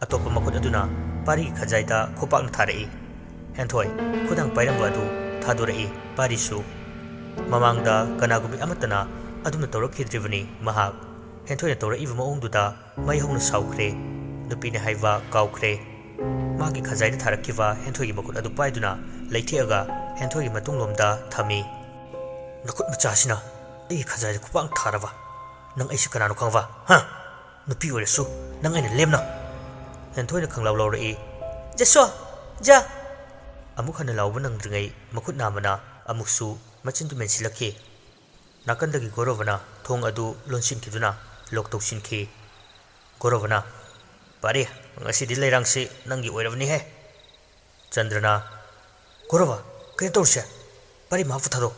ꯑꯇꯣꯞꯄ ꯃꯈꯨꯠ ꯑꯗꯨꯅ ꯄꯥꯔꯤꯒꯤ ꯈꯖꯥꯏꯗ ꯈꯨꯄꯥꯛꯅ ꯊꯥꯔꯛꯏ ꯍꯦꯟꯊꯣꯏ ꯈꯨꯗꯥꯡ ꯄꯥꯏꯔꯝꯕ ꯑꯗꯨ ꯊꯥꯗꯣꯔꯛꯏ ꯄꯥꯔꯤꯁꯨ ꯃꯃꯥꯡꯗ ꯀꯅꯥꯒꯨꯝꯕꯤ ꯑꯃꯠꯇꯅ ꯑꯗꯨꯝꯅ ꯇꯧꯔꯛꯈꯤꯗ꯭ꯔꯤꯕꯅꯤ ꯃꯍꯥꯛ ꯍꯦꯟꯊꯣꯏꯅ ꯇꯧꯔꯛꯏꯕ ꯃꯑꯣꯡꯗꯨꯗ ꯃꯩ ꯍꯧꯅ ꯁꯥꯎꯈ꯭ꯔꯦ ꯅꯨꯄꯤꯅ ꯍꯥꯏꯕ ꯀꯥꯎꯈ꯭ꯔꯦ ꯃꯥꯒꯤ ꯈꯖꯥꯏꯗ ꯊꯥꯔꯛꯈꯤꯕ ꯍꯦꯟꯊꯣꯏꯒꯤ ꯃꯈꯨꯠ ꯑꯗꯨ ꯄꯥꯏꯗꯨꯅ ꯂꯩꯊꯦꯛꯑꯒ ꯍꯦꯟꯊꯣꯏꯒꯤ ꯃꯇꯨꯡꯂꯣꯝꯗ ꯊꯝꯃꯤ ꯅꯈꯨꯠ ꯃꯆꯥꯁꯤꯅ ꯑꯩꯒꯤ ꯈꯖꯥꯏꯗ ꯈꯨꯄꯥꯛ ꯊꯥꯔꯕ ꯅꯪ ꯑꯩꯁꯤ ꯀꯅꯥꯅꯣ ꯈꯪꯕ ꯅꯨꯄꯤ ꯑꯣꯏꯔꯁꯨ ꯅꯪ ꯑꯩꯅ ꯂꯦꯝꯅ ꯍꯦꯟꯊꯣꯏꯅ ꯈꯪꯂꯥꯎ ꯂꯥꯎꯔꯛꯏ ꯖꯁꯣ ꯖ ꯑꯃꯨꯛ ꯍꯟꯅ ꯂꯥꯎꯕ ꯅꯪꯗ꯭ꯔꯤꯉꯩ ꯃꯈꯨꯠ ꯅꯥꯝꯃꯅ ꯑꯃꯨꯛꯁꯨ ꯃꯆꯤꯟꯗꯨ ꯃꯦꯟꯁꯤꯜꯂꯛꯈꯤ ꯅꯥꯀꯟꯗꯒꯤ ꯒꯣꯔꯣꯕꯅ ꯊꯣꯡ ꯑꯗꯨ ꯂꯣꯟꯁꯤꯟꯈꯤꯗꯨꯅ ꯂꯣꯛ ꯇꯧꯁꯤꯟꯈꯤ ꯒꯣꯔꯣꯕꯅ ꯄꯥꯔꯤ ꯉꯁꯤꯗꯤ ꯂꯩꯔꯥꯡꯁꯤ ꯅꯪꯒꯤ ꯑꯣꯏꯔꯕꯅꯤꯍꯦ ꯆꯟꯗ꯭ꯔꯅ ꯒꯣꯔꯣꯕ ꯀꯩꯅꯣ ꯇꯧꯔꯤꯁꯦ ꯄꯥꯔꯤ ꯃꯍꯥꯛꯄꯨ ꯊꯥꯗꯣꯛ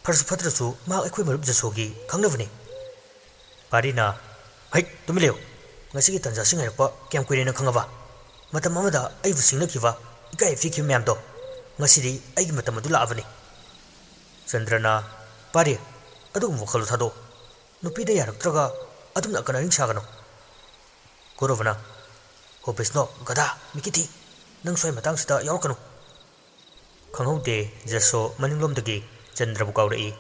ꯐꯔꯁꯨ ꯐꯠꯇ꯭ꯔꯁꯨ ꯃꯍꯥꯛ ꯑꯩꯈꯣꯏ ꯃꯔꯨꯞ ꯖꯁꯣꯒꯤ ꯈꯪꯅꯕꯅꯤ ꯄꯥꯔꯤꯅ ꯍꯩ ꯇꯨꯃꯤꯟ ꯂꯩꯌꯨ ꯉꯁꯤꯒꯤ ꯇꯟꯖꯥꯁꯤ ꯉꯥꯏꯔꯛꯄ ꯀꯌꯥꯝ ꯀꯨꯏꯔꯦꯅ ꯈꯪꯉꯕ ꯃꯇꯝ ꯑꯃꯗ ꯑꯩꯕꯨ ꯁꯤꯡꯅꯈꯤꯕ ꯏꯀꯥꯏ ꯄꯤꯈꯤꯕ ꯃꯌꯥꯝꯗꯣ ꯉꯁꯤꯗꯤ ꯑꯩꯒꯤ ꯃꯇꯝ ꯑꯗꯨ ꯂꯥꯛꯑꯕꯅꯤ ꯆꯟꯗ꯭ꯔꯅ ꯄꯥꯔꯤ ꯑꯗꯨꯒꯨꯝꯕ ꯋꯥꯈꯜꯗꯣ ꯊꯥꯗꯣꯛ ꯅꯨꯄꯤꯗ ꯌꯥꯔꯛꯇ꯭ꯔꯒ ꯑꯗꯨꯝꯅ ꯑꯀꯟ ꯑꯔꯤꯡ ꯁꯥꯒꯅꯨ ꯒꯣꯔꯣꯕꯅ ꯍꯣ ꯕꯤꯁꯅꯣ ꯒꯙꯥ ꯃꯤꯀꯤꯊꯤ ꯅꯪ ꯁ꯭ꯋꯥꯏ ꯃꯇꯥꯡꯁꯤꯗ ꯌꯥꯎꯔꯛꯀꯅꯨ ꯈꯪꯍꯧꯗꯦ ꯖꯁꯣ ꯃꯅꯤꯡꯂꯣꯝꯗꯒꯤ ꯆꯟꯗ꯭ꯔꯕꯨ ꯀꯥꯎꯔꯛꯏ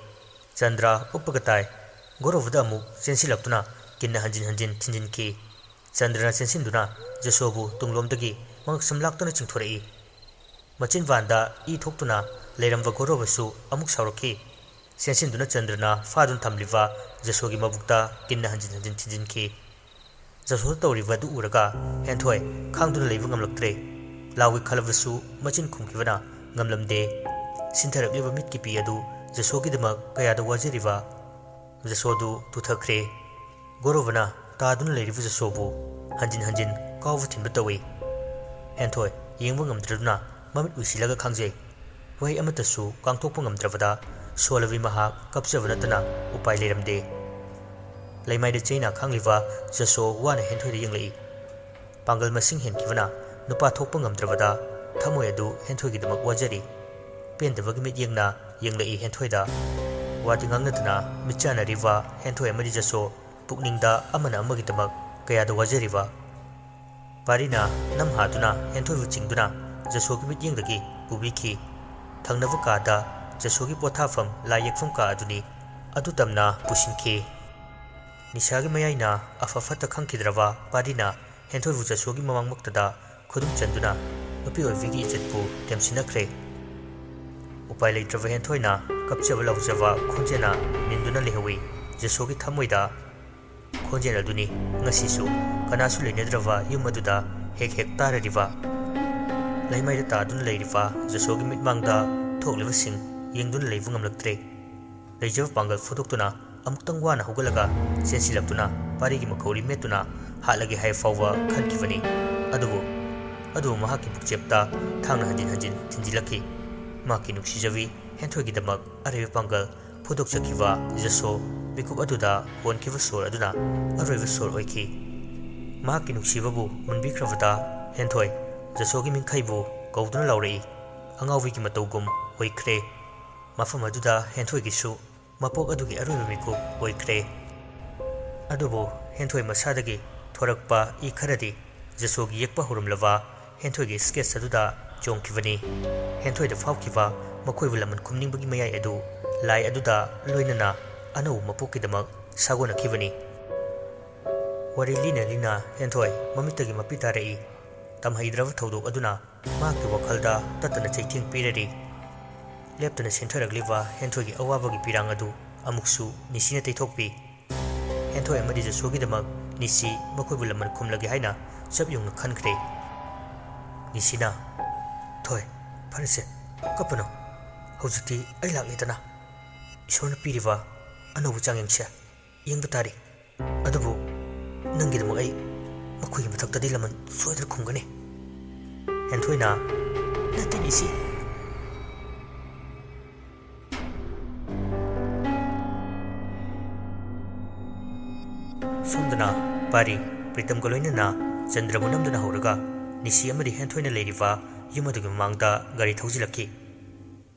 ꯆꯟꯗ꯭ꯔ ꯎꯞꯄꯒ ꯇꯥꯏ ꯒꯣꯔꯣꯕꯗ ꯑꯃꯨꯛ ꯆꯦꯟꯁꯤꯜꯂꯛꯇꯨꯅ ꯀꯤꯟꯅ ꯍꯟꯖꯤꯟ ꯍꯟꯖꯤꯟ ꯊꯤꯟꯖꯤꯟꯈꯤ ꯆꯟꯗ꯭ꯔꯅ ꯆꯦꯟꯁꯤꯟꯗꯨꯅ ꯖꯁꯣꯕꯨ ꯇꯨꯡꯂꯣꯝꯗꯒꯤ ꯃꯉꯛꯁꯝ ꯂꯥꯛꯇꯨꯅ ꯆꯤꯡꯊꯣꯔꯛꯏ ꯃꯆꯤꯟꯕꯥꯟꯗ ꯏ ꯊꯣꯛꯇꯨꯅ ꯂꯩꯔꯝꯕ ꯒꯣꯔꯣꯕꯁꯨ ꯑꯃꯨꯛ ꯁꯥꯎꯔꯛꯈꯤ ꯆꯦꯟꯁꯤꯟꯗꯨꯅ ꯆꯟꯗ꯭ꯔꯅ ꯐꯥꯗꯨꯅ ꯊꯝꯂꯤꯕ ꯖꯁꯣꯒꯤ ꯃꯕꯨꯛꯇ ꯀꯤꯟꯅ ꯍꯟꯖꯤꯟ ꯍꯟꯖꯤन ꯊꯤꯟꯖꯤꯟꯈꯤ ꯖꯁꯣꯗ ꯇꯧꯔꯤꯕ ꯑꯗꯨ ꯎꯔꯒ ꯍꯦꯟꯊꯣꯏ ꯈꯥꯡꯗꯨꯅ ꯂꯩꯕ ꯉꯝꯂꯛꯇ꯭ꯔꯦ ꯂꯥꯎꯒꯦ ꯈꯜꯂꯕꯁꯨ ꯃꯆꯤꯟ ꯈꯨꯝꯈꯤꯕꯅ ꯉꯝꯂꯝꯗꯦ ꯁꯤꯟꯊꯔꯛꯂꯤꯕ ꯃꯤꯠꯀꯤ ꯄꯤ ꯑꯗꯨ ꯖꯁꯣꯒꯤꯗꯃꯛ ꯀꯌꯥꯗ ꯋꯥꯖꯔꯤꯕ ꯖꯁꯣꯗꯨ ꯇꯨꯊꯈ꯭ꯔꯦ ꯒꯣꯔꯣꯕꯅ ꯇꯥꯗꯨꯅ ꯂꯩꯔꯤꯕ ꯖꯁꯣꯕꯨ ꯍꯟꯖꯤन ꯍꯟꯖꯤन ꯀꯥꯎꯕ ꯊꯤꯟꯕ ꯇꯧꯏ ꯍꯦꯟꯊꯣꯏ ꯌꯦꯡꯕ ꯉꯝꯗ꯭ꯔꯗꯨꯅ ꯃꯃꯤꯠ ꯎꯏꯁꯤꯜꯂꯒ ꯈꯪꯖꯩ ꯋꯥꯍꯩ ꯑꯃꯠꯇꯁꯨ ꯀꯥꯡꯊꯣꯛꯄ ꯉꯝꯗ꯭ꯔꯕꯗ ꯁꯣꯜꯂꯕꯤ ꯃꯍꯥꯛ ꯀꯞꯆꯕ ꯅꯠꯇꯅ ꯎꯄꯥꯏ ꯂꯩꯔꯝꯗꯦ ꯂꯩꯃꯥꯏꯗ ꯆꯩꯅ ꯈꯥꯡꯂꯤꯕ ꯖꯁꯣ ꯋꯥꯅ ꯍꯦꯟꯊꯣꯏꯗ ꯌꯦꯡꯂꯛꯏ ꯄꯥꯡꯒꯜ ꯃꯁꯤꯡ ꯍꯦꯟꯈꯤꯕꯅ ꯅꯨꯄꯥ ꯊꯣꯛꯄ ꯉꯝꯗ꯭ꯔꯕꯗ ꯊꯃꯣꯏ ꯑꯗꯨ ꯍꯦꯟꯊꯣꯏꯒꯤꯗꯃꯛ ꯋꯥꯖꯔꯤ ꯄꯦꯟꯗꯕꯒꯤ ꯃꯤꯠꯌꯦꯡꯅ ꯌꯦꯡꯂꯛꯏ ꯍꯦꯟꯊꯣꯏꯗ ꯋꯥꯗꯤ ꯉꯥꯡꯅꯗꯨꯅ ꯃꯤꯠꯆꯥꯅꯔꯤꯕ ꯍꯦꯟꯊꯣꯏ ꯑꯃꯗꯤ ꯖꯁꯣ ꯄꯨꯛꯅꯤꯡꯗ ꯑꯃꯅ ꯑꯃꯒꯤꯗꯃꯛ ꯀꯌꯥꯗ ꯋꯥꯖꯔꯤꯕ ꯄꯥꯔꯤꯅ ꯅꯝ ꯍꯥꯗꯨꯅ ꯍꯦꯟꯊꯣꯏꯕꯨ ꯆꯤꯡꯗꯨꯅ ꯖꯁꯣꯒꯤ ꯃꯤꯠꯌꯦꯡꯗꯒꯤ ꯄꯨꯕꯤꯈꯤ ꯊꯪꯅꯕ ꯀꯥꯗ ꯖꯁꯣꯒꯤ ꯄꯣꯊꯥꯐꯝ ꯂꯥꯏ ꯌꯦꯛꯐꯝ ꯀꯥ ꯑꯗꯨꯅꯤ ꯑꯗꯨ ꯇꯝꯅ ꯄꯨꯁꯤꯟꯈꯤ ꯅꯤꯁꯥꯒꯤ ꯃꯌꯥꯏꯅ ꯑꯐ ꯐꯠꯇ ꯈꯪꯈꯤꯗ꯭ꯔꯕ ꯄꯥꯔꯤꯅ ꯍꯦꯟꯊꯣꯏꯕꯨ ꯖꯁꯣꯒꯤ ꯃꯃꯥꯡꯃꯛꯇꯗ ꯈꯨꯗꯨꯝ ꯆꯟꯗꯨꯅ ꯅꯨꯄꯤ ꯑꯣꯏꯕꯤꯒꯤ ꯏꯖꯠꯄꯨ ꯇꯦꯝꯁꯤꯟꯅꯈ꯭ꯔꯦ ꯎꯄꯥꯏ ꯂꯩꯇ꯭ꯔꯕ ꯍꯦꯟꯊꯣꯏꯅ ꯀꯞꯆꯕ ꯂꯥꯎꯖꯕ ꯈꯣꯟꯖꯦꯜꯅ ꯅꯤꯟꯗꯨꯅ ꯂꯩꯍꯧꯏ ꯖꯁꯣꯒꯤ ꯊꯃꯣꯏꯗ ꯈꯣꯟꯖꯦꯜ ꯑꯗꯨꯅꯤ ꯉꯁꯤꯁꯨ ꯀꯅꯥꯁꯨ ꯂꯩꯅꯗ꯭ꯔꯕ ꯌꯨꯝ ꯑꯗꯨꯗ ꯍꯦꯛ ꯍꯦꯛ ꯇꯥꯔꯔꯤꯕ ꯂꯩꯃꯥꯏꯗ ꯇꯥꯗꯨꯅ ꯂꯩꯔꯤꯕ ꯖꯁꯣꯒꯤ ꯃꯤꯠꯃꯥꯡꯗ ꯊꯣꯛꯂꯤꯕꯁꯤꯡ ꯌꯦꯡꯗꯨꯅ ꯂꯩꯕ ꯉꯝꯂꯛꯇ꯭ꯔꯦ ꯂꯩꯖꯕ ꯄꯥꯡꯒꯜ ꯐꯨꯗꯣꯛꯇꯨꯅ ꯑꯃꯨꯛꯇꯪ ꯋꯥꯅ ꯍꯧꯒꯠꯂꯒ ꯆꯦꯟꯁꯤꯜꯂꯛꯇꯨꯅ ꯄꯥꯔꯤꯒꯤ ꯃꯈꯧꯔꯤ ꯃꯦꯠꯇꯨꯅ ꯍꯥꯠꯂꯒꯦ ꯍꯥꯏ ꯐꯥꯎꯕ ꯈꯟꯈꯤꯕꯅꯤ ꯑꯗꯨꯕꯨ ꯃꯍꯥꯛꯀꯤ ꯄꯨꯛꯆꯦꯞꯇ ꯊꯥꯡꯅ ꯍꯟꯖꯤꯟ ꯍꯟꯖꯤꯟ ꯊꯤꯟꯖꯤꯜꯂꯛꯈꯤ ꯃꯍꯥꯛꯀꯤ ꯅꯨꯡꯁꯤꯖꯕꯤ ꯍꯦꯟꯊꯣꯏꯒꯤꯗꯃꯛ ꯑꯔꯩꯕ ꯄꯥꯡꯒꯜ ꯐꯨꯗꯣꯛꯆꯈꯤꯕ ꯖꯁꯣ ꯃꯤꯀꯨꯞ ꯑꯗꯨꯗ ꯍꯣꯟꯈꯤꯕ ꯁꯣꯔ ꯑꯗꯨꯅ ꯑꯔꯣꯏꯕ ꯁꯣꯔ ꯑꯣꯏꯈꯤ ꯃꯍꯥꯛꯀꯤ ꯅꯨꯡꯁꯤꯕꯕꯨ ꯃꯨꯟꯕꯤꯈ꯭ꯔꯕꯗ ꯍꯦꯟꯊꯣꯏ ꯖꯁꯣꯒꯤ ꯃꯤꯡꯈꯩꯕꯨ ꯀꯧꯗꯨꯅ ꯂꯥꯎꯔꯛꯏ꯫ ꯑꯉꯥꯎꯕꯤꯒꯤ ꯃꯇꯧꯒꯨꯝ ꯑꯣꯏꯈ꯭ꯔꯦ꯫ ꯃꯐꯝ ꯑꯗꯨꯗ ꯍꯦꯟꯊꯣꯏꯒꯤꯁꯨ ꯃꯄꯣꯛ ꯑꯗꯨꯒꯤ ꯑꯔꯣꯏꯕ ꯃꯤꯀꯨꯞ ꯑꯣꯏꯈ꯭ꯔꯦ꯫ ꯑꯗꯨꯕꯨ ꯍꯦꯟꯊꯣꯏ ꯃꯁꯥꯗꯒꯤ ꯊꯣꯔꯛꯄ ꯏ ꯈꯔꯗꯤ ꯖꯁꯣꯒꯤ ꯌꯦꯛꯄ ꯍꯧꯔꯝꯂꯕ ꯍꯦꯟꯊꯣꯏꯒꯤ ꯁ꯭ꯀꯦꯠꯁ ꯑꯗꯨꯗ ꯆꯣꯡꯈꯤꯕꯅꯤ꯫ ꯍꯦꯟꯊꯣꯏꯗ ꯐꯥꯎꯈꯤꯕ ꯃꯈꯣꯏꯕꯨ ꯂꯃꯟ ꯈꯨꯝꯅꯤꯡꯕꯒꯤ ꯃꯌꯥꯏ ꯑꯗꯨ ꯂꯥꯏ ꯑꯗꯨꯗ ꯂꯣꯏꯅꯅ ꯑꯅꯧꯕ ꯃꯄꯣꯛꯀꯤꯗꯃꯛ ꯁꯥꯒꯣꯟꯅꯈꯤꯕꯅꯤ꯫ ꯋꯥꯔꯤ ꯂꯤꯅ ꯂꯤꯅ ꯍꯦꯟꯊꯣꯏ ꯃꯃꯤꯠꯇꯒꯤ ꯃꯄꯤ ꯇꯥꯔꯛꯏ꯫ ꯇꯝꯍꯩꯗ꯭ꯔꯕ ꯊꯧꯗꯣꯛ ꯑꯗꯨꯅ ꯃꯍꯥꯛꯀꯤ ꯋꯥꯈꯜꯗ ꯇꯠꯇꯅ ꯆꯩꯊꯦꯡ ꯄꯤꯔꯔꯤ꯫ ꯂꯦꯞꯇꯅ ꯆꯦꯟꯊꯔꯛꯂꯤꯕ ꯍꯦꯟꯊꯣꯏꯒꯤ ꯑꯋꯥꯕꯒꯤ ꯄꯤꯔꯥꯡ ꯑꯗꯨ ꯑꯃꯨꯛꯁꯨ ꯅꯤꯁꯤꯅ ꯇꯩꯊꯣꯛꯄꯤ꯫ ꯍꯦꯟꯊꯣꯏ ꯑꯃꯗꯤ ꯖꯁꯣꯒꯤꯗꯃꯛ ꯅꯤꯁꯤ ꯃꯈꯣꯏꯕꯨ ꯂꯃꯟ ꯈꯨꯝꯂꯒꯦ ꯍꯥꯏꯅ ꯆꯞ ꯌꯨꯡꯅ ꯈꯟꯈ꯭ꯔꯦ꯫ ꯅꯤꯁꯤꯅ ꯊꯣꯏ ꯐꯔꯦꯁꯦ ꯀꯞꯄꯅꯨ ꯍꯧꯖꯤꯛꯇꯤ ꯑꯩ ꯂꯥꯛꯂꯦꯗꯅ ꯏꯁꯣꯔꯅ ꯄꯤꯔꯤꯕ ꯑꯅꯧꯕ ꯆꯥꯡꯌꯦꯡꯁꯦ ꯌꯦꯡꯕ ꯇꯥꯔꯤ꯫ ꯑꯗꯨꯕꯨ ꯅꯪꯒꯤꯗꯃꯛ ꯑꯩ ꯃꯈꯣꯏꯒꯤ ꯃꯊꯛꯇꯗꯤ ꯂꯃꯟ ꯁꯣꯏꯗꯅ ꯈꯨꯝꯒꯅꯤ꯫ ꯍꯦꯟꯊꯣꯏꯅ ꯅꯠꯇꯦ ꯅꯤꯁꯤ ꯁꯣꯝꯗꯅ ꯄꯥꯔꯤ ꯄ꯭ꯔꯤꯇꯝꯒ ꯂꯣꯏꯅꯅ ꯆꯟꯗ꯭ꯔꯕꯨ ꯅꯝꯗꯨꯅ ꯍꯧꯔꯒ ꯅꯤꯁꯤ ꯑꯃꯗꯤ ꯍꯦꯟꯊꯣꯏꯅ ꯂꯩꯔꯤꯕ ꯌꯨꯝ ꯑꯗꯨꯒꯤ ꯃꯃꯥꯡꯗ ꯒꯥꯔꯤ ꯊꯧꯖꯤꯜꯂꯛꯈꯤ꯫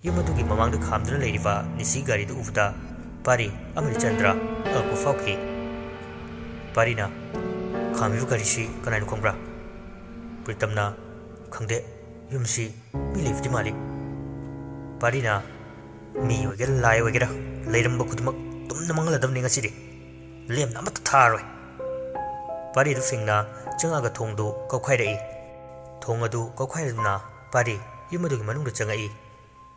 ꯌꯨꯝ ꯑꯗꯨꯒꯤ ꯃꯃꯥꯡꯗ ꯈꯥꯝꯗꯨꯅ ꯂꯩꯔꯤꯕ ꯅꯤꯁꯤ ꯒꯥꯔꯤꯗꯨ ꯎꯕꯗ ꯄꯥꯔꯤ ꯑꯃꯗꯤ ꯆꯟꯗ꯭ꯔ ꯑꯉꯛꯄ ꯐꯥꯎꯈꯤ꯫ ꯄꯥꯔꯤꯅ ꯈꯥꯝꯃꯤꯕ ꯒꯥꯔꯤꯁꯤ ꯀꯅꯥꯏꯅꯣ ꯈꯪꯕ꯭ꯔꯥ? ꯄ꯭ꯔꯤꯇꯝꯅ ꯈꯪꯗꯦ ꯌꯨꯝꯁꯤ ꯃꯤ ꯂꯩꯕꯗꯤ ꯃꯥꯜꯂꯤ꯫ ꯄꯥꯔꯤꯅ ꯃꯤ ꯑꯣꯏꯒꯦꯔꯥ ꯂꯥꯏ ꯑꯣꯏꯒꯦꯔꯥ ꯂꯩꯔꯝꯕ ꯈꯨꯗꯤꯡꯃꯛ ꯇꯨꯝꯅ ꯃꯥꯡꯍꯜꯂꯗꯕꯅꯤ ꯉꯁꯤꯗꯤ ꯂꯦꯝꯅ ꯑꯃꯠꯇ ꯊꯥꯔꯣꯏ꯫ ꯄꯥꯔꯤꯗꯨ ꯐꯤꯡꯅ ꯆꯪꯉꯛꯑꯒ ꯊꯣꯡꯗꯨ ꯀꯧꯈꯥꯏꯔꯛꯏ꯫ ꯊꯣꯡ ꯑꯗꯨ ꯀꯧꯈꯥꯏꯔꯗꯨꯅ ꯄꯥꯔꯤ ꯌꯨꯝ ꯑꯗꯨꯒꯤ ꯃꯅꯨꯡꯗ ꯆꯪꯉꯛꯏ꯫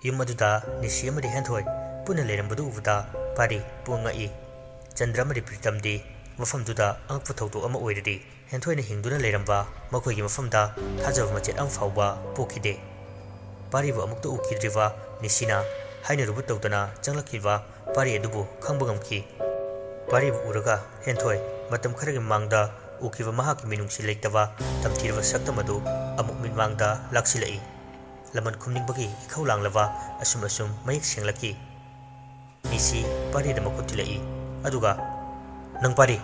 ꯌꯨꯝ ꯑꯗꯨꯗ ꯅꯤꯁꯤ ꯑꯃꯗꯤ ꯍꯦꯟꯊꯣꯏ ꯄꯨꯟꯅ ꯂꯩꯔꯝꯕꯗꯨ ꯎꯕꯗ ꯄꯥꯔꯤ ꯄꯨꯡ ꯉꯛꯏ꯫ ꯆꯟꯗ꯭ꯔ ꯑꯃꯗꯤ ꯄ꯭ꯔꯤꯇꯝꯗꯤ ꯃꯐꯝꯗꯨꯗ ꯑꯉꯛꯄ ꯊꯧꯗꯣꯛ ꯑꯃ ꯑꯣꯏꯔꯗꯤ ꯍꯦꯟꯊꯣꯏꯅ ꯍꯤꯡꯗꯨꯅ ꯂꯩꯔꯝꯕ ꯃꯈꯣꯏꯒꯤ ꯃꯐꯝꯗ ꯊꯥꯖꯕ ꯃꯆꯦꯠ ꯑꯃ ꯐꯥꯎꯕ ꯄꯣꯛꯈꯤꯗꯦ꯫ ꯄꯥꯔꯤꯕꯨ ꯑꯃꯨꯛꯇ ꯎꯈꯤꯗ꯭ꯔꯤꯕ ꯅꯤꯁꯤꯅ ꯍꯥꯏꯅꯔꯨꯕ ꯇꯧꯗꯅ ꯆꯪꯂꯛꯈꯤꯕ ꯄꯥꯔꯤ ꯑꯗꯨꯕꯨ ꯈꯪꯕ ꯉꯝꯈꯤ꯫ ꯄꯥꯔꯤꯕꯨ ꯎꯔꯒ ꯍꯦꯟꯊꯣꯏ ꯃꯇꯝ ꯈꯔꯒꯤ ꯃꯃꯥꯡꯗ ꯎꯈꯤꯕ ꯃꯍꯥꯛꯀꯤ ꯃꯤꯅꯨꯡꯁꯤ ꯂꯩꯇꯕ ꯇꯝꯊꯤꯔꯕ ꯁꯛꯇꯝ ꯑꯗꯨ ꯑꯃꯨꯛ ꯃꯤꯠꯃꯥꯡꯗ ꯂꯥꯛꯁꯤꯜꯂꯛꯏ꯫ ꯂꯃꯟ ꯈꯨꯝꯅꯤꯡꯕꯒꯤ ꯏꯈꯧ ꯂꯥꯡꯂꯕ ꯑꯁꯨꯝ ꯃꯌꯦꯛ ꯁꯦꯡꯂꯛꯈꯤ꯫ ꯅꯤꯁꯤ ꯄꯥꯔꯤꯗ ꯃꯈꯨꯠ ꯊꯤꯜꯂꯛꯏ ꯑꯗꯨꯒ ꯅꯪ ꯄꯥꯔꯤ?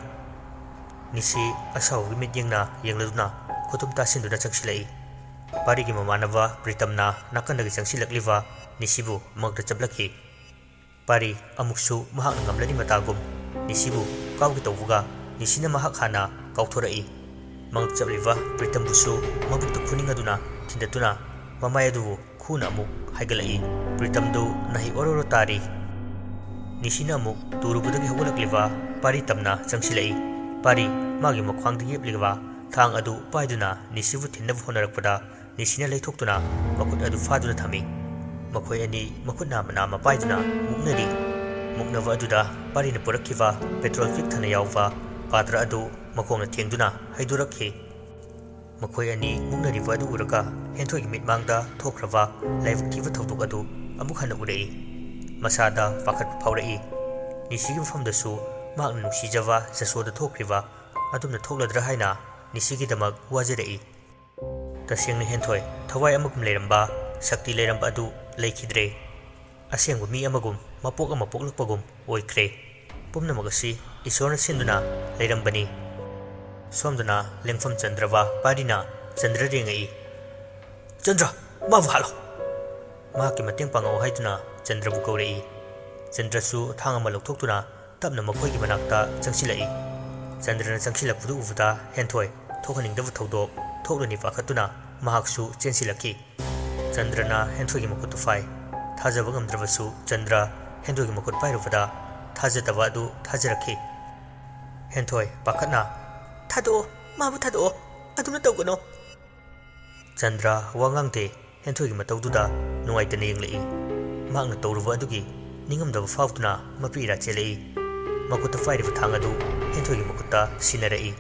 ꯅꯤꯁꯤ ꯑꯁꯥꯎꯕꯒꯤ ꯃꯤꯠꯌꯦꯡꯅ ꯌꯦꯡꯂꯗꯨꯅ ꯈꯨꯇꯨꯝ ꯇꯥꯁꯤꯟꯗꯨꯅ ꯆꯪꯁꯤꯜꯂꯛꯏ꯫ ꯄꯥꯔꯤꯒꯤ ꯃꯃꯥꯟꯅꯕ ꯄ꯭ꯔꯤꯇꯝꯅ ꯅꯥꯀꯟꯗꯒꯤ ꯆꯪꯁꯤꯜꯂꯛꯂꯤꯕ ꯅꯤꯁꯤꯕꯨ ꯃꯉꯛꯇ ꯆꯞꯂꯛꯈꯤ꯫ ꯄꯥꯔꯤ ꯑꯃꯨꯛꯁꯨ ꯃꯍꯥꯛꯅ ꯉꯝꯂꯅꯤ ꯃꯇꯥꯒꯨꯝ ꯅꯤꯁꯤꯕꯨ ꯀꯥꯎꯒꯦ ꯇꯧꯕꯒ ꯅꯤꯁꯤꯅ ꯃꯍꯥꯛ ꯍꯥꯟꯅ ꯀꯥꯎꯊꯣꯔꯛꯏ꯫ ꯃꯉꯛ ꯆꯞꯂꯤꯕ ꯄ꯭ꯔꯤꯇꯝꯕꯨꯁꯨ ꯃꯕꯨꯛꯇ ꯈꯨꯅꯤꯡ ꯑꯗꯨꯅ ꯊꯤꯟꯗꯠꯇꯨꯅ ꯃꯃꯥꯏ ꯑꯗꯨꯕꯨ ꯈꯨꯅ ꯑꯃꯨꯛ ꯍꯥꯏꯒꯠꯂꯛꯏ꯫ ꯄ꯭ꯔꯤꯇꯝꯗꯨ ꯅꯥꯍꯩ ꯑꯣꯔꯣꯔꯣ ꯇꯥꯔꯤ꯫ ꯅꯤꯁꯤꯅ ꯑꯃꯨꯛ ꯇꯨꯔꯨꯕꯗꯒꯤ ꯍꯧꯒꯠꯂꯛꯂꯤꯕ ꯄꯥꯔꯤ ꯇꯝꯅ ꯆꯪꯁꯤꯜꯂꯛꯏ꯫ ꯄꯥꯔꯤ ꯃꯥꯒꯤ ꯃꯈ꯭ꯋꯥꯡꯗ ꯌꯦꯞꯂꯤꯕ ꯊꯥꯡ ꯑꯗꯨ ꯄꯥꯏꯗꯨꯅ ꯅꯤꯁꯤꯕꯨ ꯊꯤꯟꯅꯕ ꯍꯣꯠꯅꯔꯛꯄꯗ ꯅꯤꯁꯤꯅ ꯂꯩꯊꯣꯛꯇꯨꯅ ꯃꯈꯨꯠ ꯑꯗꯨ ꯐꯥꯗꯨꯅ ꯊꯝꯃꯤ꯫ ꯃꯈꯣꯏ ꯑꯅꯤ ꯃꯈꯨꯠ ꯅꯥꯝꯃ ꯅꯥꯝꯃ ꯄꯥꯏꯗꯨꯅ ꯃꯨꯛꯅꯔꯤ꯫ ꯃꯨꯛꯅꯕ ꯑꯗꯨꯗ ꯄꯥꯔꯤꯅ ꯄꯨꯔꯛꯈꯤꯕ ꯄꯦꯇ꯭ꯔꯣꯜ ꯄꯤꯛ ꯊꯟꯅ ꯌꯥꯎꯕ ꯄꯥꯇ꯭ꯔ ꯑꯗꯨ ꯃꯈꯣꯡꯅ ꯊꯦꯡꯗꯨꯅ ꯍꯩꯗꯣꯔꯛꯈꯤ꯫ ꯃꯈꯣꯏ ꯑꯅꯤ ꯃꯨꯛꯅꯔꯤꯕ ꯑꯗꯨ ꯎꯔꯒ ꯍꯦꯟꯊꯣꯏꯒꯤ ꯃꯤꯠꯃꯥꯡꯗ ꯊꯣꯛꯈ꯭ꯔꯕ ꯂꯥꯏꯕꯛ ꯊꯤꯕ ꯊꯧꯗꯣꯛ ꯑꯗꯨ ꯑꯃꯨꯛ ꯍꯟꯅ ꯎꯔꯛꯏ꯫ ꯃꯁꯥꯗ ꯄꯥꯈꯠꯄ ꯐꯥꯎꯔꯛꯏ꯫ ꯅꯤꯁꯤꯒꯤ ꯃꯐꯝꯗꯁꯨ ꯃꯍꯥꯛꯅ ꯅꯨꯡꯁꯤꯖꯕ ꯖꯁꯣꯗ ꯊꯣꯛꯈ꯭ꯔꯤꯕ ꯑꯗꯨꯝꯅ ꯊꯣꯛꯂꯗ꯭ꯔꯥ ꯍꯥꯏꯅ ꯅꯤꯁꯤꯒꯤꯗꯃꯛ ꯋꯥꯖꯔꯛꯏ꯫ ꯇꯁꯦꯡꯅ ꯍꯦꯟꯊꯣꯏ ꯊꯋꯥꯏ ꯑꯃꯒꯨꯝ ꯂꯩꯔꯝꯕ ꯁꯛꯇꯤ ꯂꯩꯔꯝꯕ ꯑꯗꯨ ꯂꯩꯈꯤꯗ꯭ꯔꯦ꯫ ꯑꯁꯦꯡꯕ ꯃꯤ ꯑꯃꯒꯨꯝ ꯃꯄꯣꯛ ꯑꯃ ꯄꯣꯛꯂꯛꯄꯒꯨꯝ ꯑꯣꯏꯈ꯭ꯔꯦ꯫ ꯄꯨꯝꯅꯃꯛ ꯑꯁꯤ ꯏꯁꯣꯔꯅ ꯁꯤꯟꯗꯨꯅ ꯂꯩꯔꯝꯕꯅꯤ꯫ ꯁꯣꯝꯗꯅ ꯂꯦꯡꯐꯝ ꯆꯟꯗ꯭ꯔꯕ ꯄꯥꯔꯤꯅ ꯆꯟꯗ꯭ꯔ ꯌꯦꯡꯉꯛꯏ꯫ ꯆꯟꯗ꯭ꯔ ꯃꯥꯕꯨ ꯍꯥꯠꯂꯣ! ꯃꯍꯥꯛꯀꯤ ꯃꯇꯦꯡ ꯄꯥꯡꯉꯛꯎ ꯍꯥꯏꯗꯨꯅ ꯆꯟꯗ꯭ꯔꯕꯨ ꯀꯧꯔꯛꯏ꯫ ꯆꯟꯗ꯭ꯔꯁꯨ ꯊꯥꯡ ꯑꯃ ꯂꯧꯊꯣꯛꯇꯨꯅ ꯇꯞꯅ ꯃꯈꯣꯏꯒꯤ ꯃꯅꯥꯛꯇ ꯆꯪꯁꯤꯜꯂꯛꯏ꯫ ꯆꯟꯗ꯭ꯔꯅ ꯆꯪꯁꯤꯜꯂꯛꯄꯗꯨ ꯎꯕꯗ ꯍꯦꯟꯊꯣꯏ ꯊꯣꯛꯍꯟꯅꯤꯡꯗꯕ ꯊꯧꯗꯣꯛ ꯊꯣꯛꯂꯅꯤ ꯄꯥꯈꯠꯇꯨꯅ ꯃꯍꯥꯛꯁꯨ ꯆꯦꯟꯁꯤꯜꯂꯛꯈꯤ꯫ ꯆꯟꯗ꯭ꯔꯅ ꯍꯦꯟꯊꯣꯏꯒꯤ ꯃꯈꯨꯠꯇꯨ ꯐꯥꯏ꯫ ꯊꯥꯖꯕ ꯉꯝꯗ꯭ꯔꯕꯁꯨ ꯆꯟꯗ꯭ꯔ ꯍꯦꯟꯊꯣꯏꯒꯤ ꯃꯈꯨꯠ ꯄꯥꯏꯔꯨꯕꯗ ꯊꯥꯖꯗꯕ ꯑꯗꯨ ꯊꯥꯖꯔꯛꯈꯤ꯫ ꯍꯦꯟꯊꯣꯏ ꯄꯥꯈꯠꯅ ꯊꯥꯗꯣꯛꯑꯣ ꯃꯥꯕꯨ ꯊꯥꯗꯣꯛꯑꯣ ꯑꯗꯨꯝꯅ ꯇꯧꯒꯅꯣ꯫ ꯆꯟꯗ꯭ꯔ ꯋꯥ ꯉꯥꯡꯗꯦ ꯍꯦꯟꯊꯣꯏꯒꯤ ꯃꯇꯧꯗꯨꯗ ꯅꯨꯡꯉꯥꯏꯇꯅ ꯌꯦꯡꯂꯛꯏ꯫ ꯃꯍꯥꯛꯅ ꯇꯧꯔꯨꯕ ꯑꯗꯨꯒꯤ ꯅꯤꯡꯉꯝꯗꯕ ꯐꯥꯎꯗꯨꯅ ꯃꯄꯤ ꯏꯔꯥ ꯆꯦꯜꯂꯛꯏ꯫ ꯃꯈꯨꯠꯇ ꯄꯥꯏꯔꯤꯕ ꯊꯥꯡ ꯑꯗꯨ ꯍꯦꯟꯊꯣꯏꯒꯤ ꯃꯈꯨꯠꯇ ꯁꯤꯟꯅꯔꯛꯏ꯫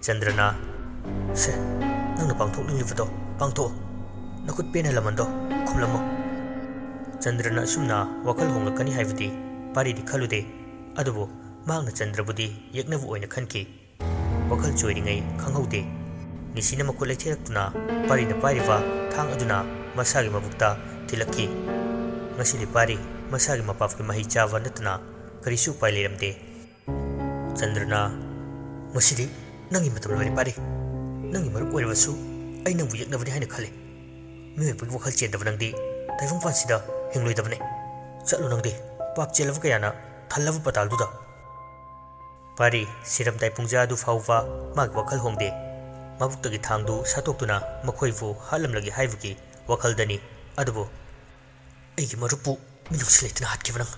ꯆꯟꯗ꯭ꯔꯅ ꯁꯦ ꯅꯪꯅ ꯄꯥꯡꯊꯣꯛꯅꯤꯡꯂꯤꯕꯗꯣ ꯄꯥꯡꯊꯣꯛꯑꯣ ꯅꯈꯨꯠ ꯄꯦꯟꯅ ꯂꯃꯟꯗꯣ ꯈꯨꯝꯂꯝꯃꯣ꯫ ꯆꯟꯗ꯭ꯔꯅ ꯑꯁꯨꯝꯅ ꯋꯥꯈꯜ ꯍꯣꯡꯂꯛꯀꯅꯤ ꯍꯥꯏꯕꯗꯤ ꯄꯥꯔꯤꯗꯤ ꯈꯜꯂꯨꯗꯦ꯫ ꯑꯗꯨꯕꯨ ꯃꯍꯥꯛꯅ ꯆꯟꯗ꯭ꯔꯕꯨꯗꯤ ꯌꯦꯛꯅꯕ ꯑꯣꯏꯅ ꯈꯟꯈꯤ꯫ ꯋꯥꯈꯜ ꯆꯣꯏꯔꯤꯉꯩ ꯈꯪꯍꯧꯗꯦ ꯅꯤꯁꯤꯅ ꯃꯈꯨꯠ ꯂꯩꯊꯦꯛꯂꯛꯇꯨꯅ ꯄꯥꯔꯤꯅ ꯄꯥꯏꯔꯤꯕ ꯊꯥꯡ ꯑꯗꯨꯅ ꯃꯁꯥꯒꯤ ꯃꯕꯨꯛꯇ ꯊꯤꯜꯂꯛꯈꯤ꯫ ꯉꯁꯤꯗꯤ ꯄꯥꯔꯤ ꯃꯁꯥꯒꯤ ꯃꯄꯥꯞꯀꯤ ꯃꯍꯩ ꯆꯥꯕ ꯅꯠꯇꯅ ꯀꯔꯤꯁꯨ ꯎꯄꯥꯏ ꯂꯩꯔꯝꯗꯦ꯫ ꯆꯟꯗ꯭ꯔꯅ ꯃꯁꯤꯗꯤ ꯅꯪꯒꯤ ꯃꯇꯝ ꯂꯣꯏꯔꯦ ꯄꯥꯔꯤ ꯅꯪꯒꯤ ꯃꯔꯨꯞ ꯑꯣꯏꯔꯕꯁꯨ ꯑꯩ ꯅꯪꯕꯨ ꯌꯦꯛꯅꯕꯅꯤ ꯍꯥꯏꯅ ꯈꯜꯂꯤ ꯃꯤꯑꯣꯏꯕꯒꯤ ꯋꯥꯈꯜ ꯆꯦꯟꯗꯕ ꯅꯪꯗꯤ ꯇꯥꯏꯕꯪꯄꯥꯟꯁꯤꯗ ꯍꯤꯡꯂꯣꯏꯗꯕꯅꯤ ꯆꯠꯂꯨ ꯅꯪꯗꯤ ꯄꯥꯞ ꯆꯦꯜꯂꯕ ꯀꯌꯥꯅ ꯊꯜꯂꯕ ꯄꯇꯥꯜꯗꯨꯗ ꯄꯥꯔꯤ ꯁꯤꯔꯝꯗꯥꯏ ꯄꯨꯡꯖꯥ ꯑꯗꯨ ꯐꯥꯎꯕ ꯃꯥꯒꯤ ꯋꯥꯈꯜ ꯍꯣꯡꯗꯦ ꯃꯕꯨꯛꯇꯒꯤ ꯊꯥꯡꯗꯨ ꯁꯥꯠꯇꯣꯛꯇꯨꯅ ꯃꯈꯣꯏꯕꯨ ꯍꯥꯠꯂꯝꯂꯒꯦ ꯍꯥꯏꯕꯒꯤ ꯋꯥꯈꯜꯗꯅꯤ ꯑꯗꯨꯕꯨ ꯑꯩꯒꯤ ꯃꯔꯨꯞꯄꯨ ꯃꯤꯅꯨꯡꯁꯤ ꯂꯩꯇꯅ ꯍꯥꯠꯈꯤꯕ ꯅꯪ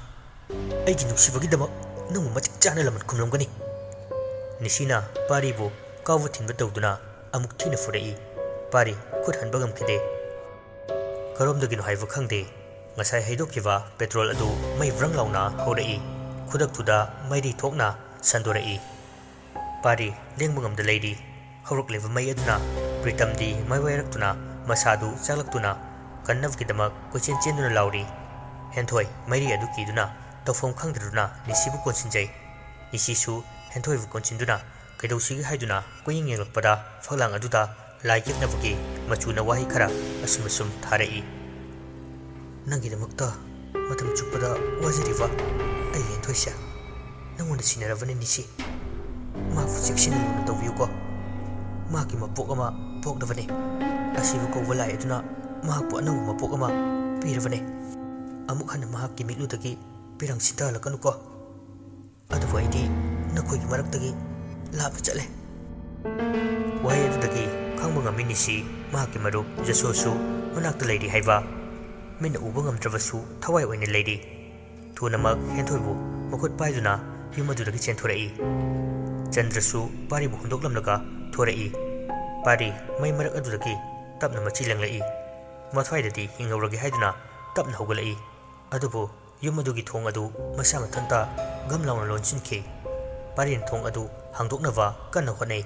ꯑꯩꯒꯤ ꯅꯨꯡꯁꯤꯕꯒꯤꯗꯃꯛ ꯅꯪꯕꯨ ꯃꯇꯤꯛ ꯆꯥꯅ ꯂꯃꯟ ꯈꯨꯝꯂꯝꯒꯅꯤ ꯅꯤꯁꯤꯅ ꯄꯥꯔꯤꯕꯨ ꯀꯥꯎꯕ ꯊꯤꯟꯕ ꯇꯧꯗꯨꯅ ꯑꯃꯨꯛ ꯊꯤꯅ ꯐꯨꯔꯛꯏ ꯄꯥꯔꯤ ꯈꯨꯠ ꯍꯟꯕ ꯉꯝꯈꯤꯗꯦ ꯀꯔꯣꯝꯗꯒꯤꯅꯣ ꯍꯥꯏꯕ ꯈꯪꯗꯦ ꯉꯁꯥꯏ ꯍꯩꯗꯣꯛꯈꯤꯕ ꯄꯦꯇ꯭ꯔꯣꯜ ꯑꯗꯨ ꯃꯩ ꯕ꯭ꯔꯪ ꯂꯥꯎꯅ ꯍꯧꯔꯛꯏ ꯈꯨꯗꯛꯇꯨꯗ ꯃꯩꯔꯤ ꯊꯣꯛꯅ ꯁꯟꯗꯣꯔꯛꯏ ꯄꯥꯔꯤ ꯂꯦꯡꯕ ꯉꯝꯗ ꯂꯩꯔꯤ ꯍꯧꯔꯛꯂꯤꯕ ꯃꯩ ꯑꯗꯨꯅ ꯄ꯭ꯔꯤꯇꯝꯗꯤ ꯃꯥꯏꯋꯥꯏꯔꯛꯇꯨꯅ ꯃꯁꯥꯗꯨ ꯆꯥꯛꯂꯛꯇꯨꯅ ꯀꯟꯅꯕꯒꯤꯗꯃꯛ ꯀꯣꯏꯆꯦꯟ ꯆꯦꯟꯗꯨꯅ ꯂꯥꯎꯔꯤ ꯍꯦꯟꯊꯣꯏ ꯃꯩꯔꯤ ꯑꯗꯨ ꯀꯤꯗꯨꯅ ꯇꯧꯐꯝ ꯈꯪꯗꯗꯨꯅ ꯅꯤꯁꯤꯕꯨ ꯀꯣꯟꯁꯤꯟꯖꯩ ꯅꯤꯁꯤꯁꯨ ꯍꯦꯟꯊꯣꯏꯕꯨ ꯀꯣꯟꯁꯤꯟꯗꯨꯅ ꯀꯩꯗꯧꯁꯤꯒꯦ ꯍꯥꯏꯗꯨꯅ ꯀꯣꯏꯌꯦꯡ ꯌꯦꯡꯂꯛꯄꯗ ꯐꯛꯂꯥꯡ ꯑꯗꯨꯗ ꯂꯥꯏ ꯌꯦꯛꯅꯕꯒꯤ ꯃꯆꯨꯅ ꯋꯥꯍꯩ ꯈꯔ ꯑꯁꯨꯝ ꯑꯁꯨꯝ ꯊꯥꯔꯛꯏ ꯅꯪꯒꯤꯗꯃꯛꯇ ꯃꯇꯝ ꯆꯨꯞꯄꯗ ꯋꯥꯖꯔꯤꯕ ꯑꯩ ꯍꯦꯟꯊꯣꯏꯁꯦ ꯅꯪꯉꯣꯟꯗ ꯁꯤꯟꯅꯔꯕꯅꯤ ꯅꯤꯁꯤ ꯃꯥꯕꯨ ꯆꯦꯛꯁꯤꯟꯅ ꯂꯨꯅ ꯇꯧꯕꯤꯌꯨꯀꯣ ꯃꯥꯒꯤ ꯃꯄꯣꯛ ꯑꯃ ꯄꯣꯛꯂꯕꯅꯤ ꯑꯁꯤꯕꯨ ꯀꯧꯕ ꯂꯥꯏ ꯑꯗꯨꯅ ꯃꯍꯥꯛꯄꯨ ꯑꯅꯧꯕ ꯃꯄꯣꯛ ꯑꯃ ꯄꯤꯔꯕꯅꯤ ꯑꯃꯨꯛ ꯍꯟꯅ ꯃꯍꯥꯛꯀꯤ ꯃꯤꯠꯂꯨꯗꯒꯤ ꯄꯤꯔꯪ ꯁꯤꯟꯊꯍꯜꯂꯛꯀꯅꯨꯀꯣ ꯑꯗꯨꯕꯨ ꯑꯩꯗꯤ ꯅꯈꯣꯏꯒꯤ ꯃꯔꯛꯇꯒꯤ ꯂꯥꯞꯅ ꯆꯠꯂꯦ ꯋꯥꯍꯩ ꯑꯗꯨꯗꯒꯤ ꯈꯪꯕ ꯉꯝꯃꯤ ꯅꯤꯁꯤ ꯃꯍꯥꯛꯀꯤ ꯃꯔꯨꯞ ꯖꯁꯣꯁꯨ ꯃꯅꯥꯛꯇ ꯂꯩꯔꯤ ꯍꯥꯏꯕ ꯃꯤꯠꯅ ꯎꯕ ꯉꯝꯗ꯭ꯔꯕꯁꯨ ꯊꯋꯥꯏ ꯑꯣꯏꯅ ꯂꯩꯔꯤ ꯊꯨꯅꯃꯛ ꯍꯦꯟꯊꯣꯏꯕꯨ ꯃꯈꯨꯠ ꯄꯥꯏꯗꯨꯅ ꯌꯨꯝ ꯑꯗꯨꯗꯒꯤ ꯆꯦꯟꯊꯣꯔꯛꯏ ꯆꯟꯗ꯭ꯔꯁꯨ ꯄꯥꯔꯤꯕꯨ ꯍꯨꯟꯗꯣꯛꯂꯝꯂꯒ ꯊꯣꯔꯛꯏ ꯄꯥꯔꯤ ꯃꯩ ꯃꯔꯛ ꯑꯗꯨꯗꯒꯤ ꯇꯞꯅ ꯃꯆꯤ ꯂꯦꯡꯂꯛꯏ ꯃꯊ꯭ꯋꯥꯏꯗꯗꯤ ꯍꯤꯡꯍꯧꯔꯒꯦ ꯍꯥꯏꯗꯨꯅ ꯇꯞꯅ ꯍꯧꯒꯠꯂꯛꯏ ꯑꯗꯨꯕꯨ ꯌꯨꯝ ꯑꯗꯨꯒꯤ ꯊꯣꯡ ꯑꯗꯨ ꯃꯁꯥ ꯃꯊꯟꯇ ꯒꯝ ꯂꯥꯎꯅ ꯂꯣꯟꯁꯤꯟꯈꯤ ꯄꯥꯔꯤꯅ ꯊꯣꯡ ꯑꯗꯨ ꯍꯥꯡꯗꯣꯛꯅꯕ ꯀꯟꯅ ꯍꯣꯠꯅꯩ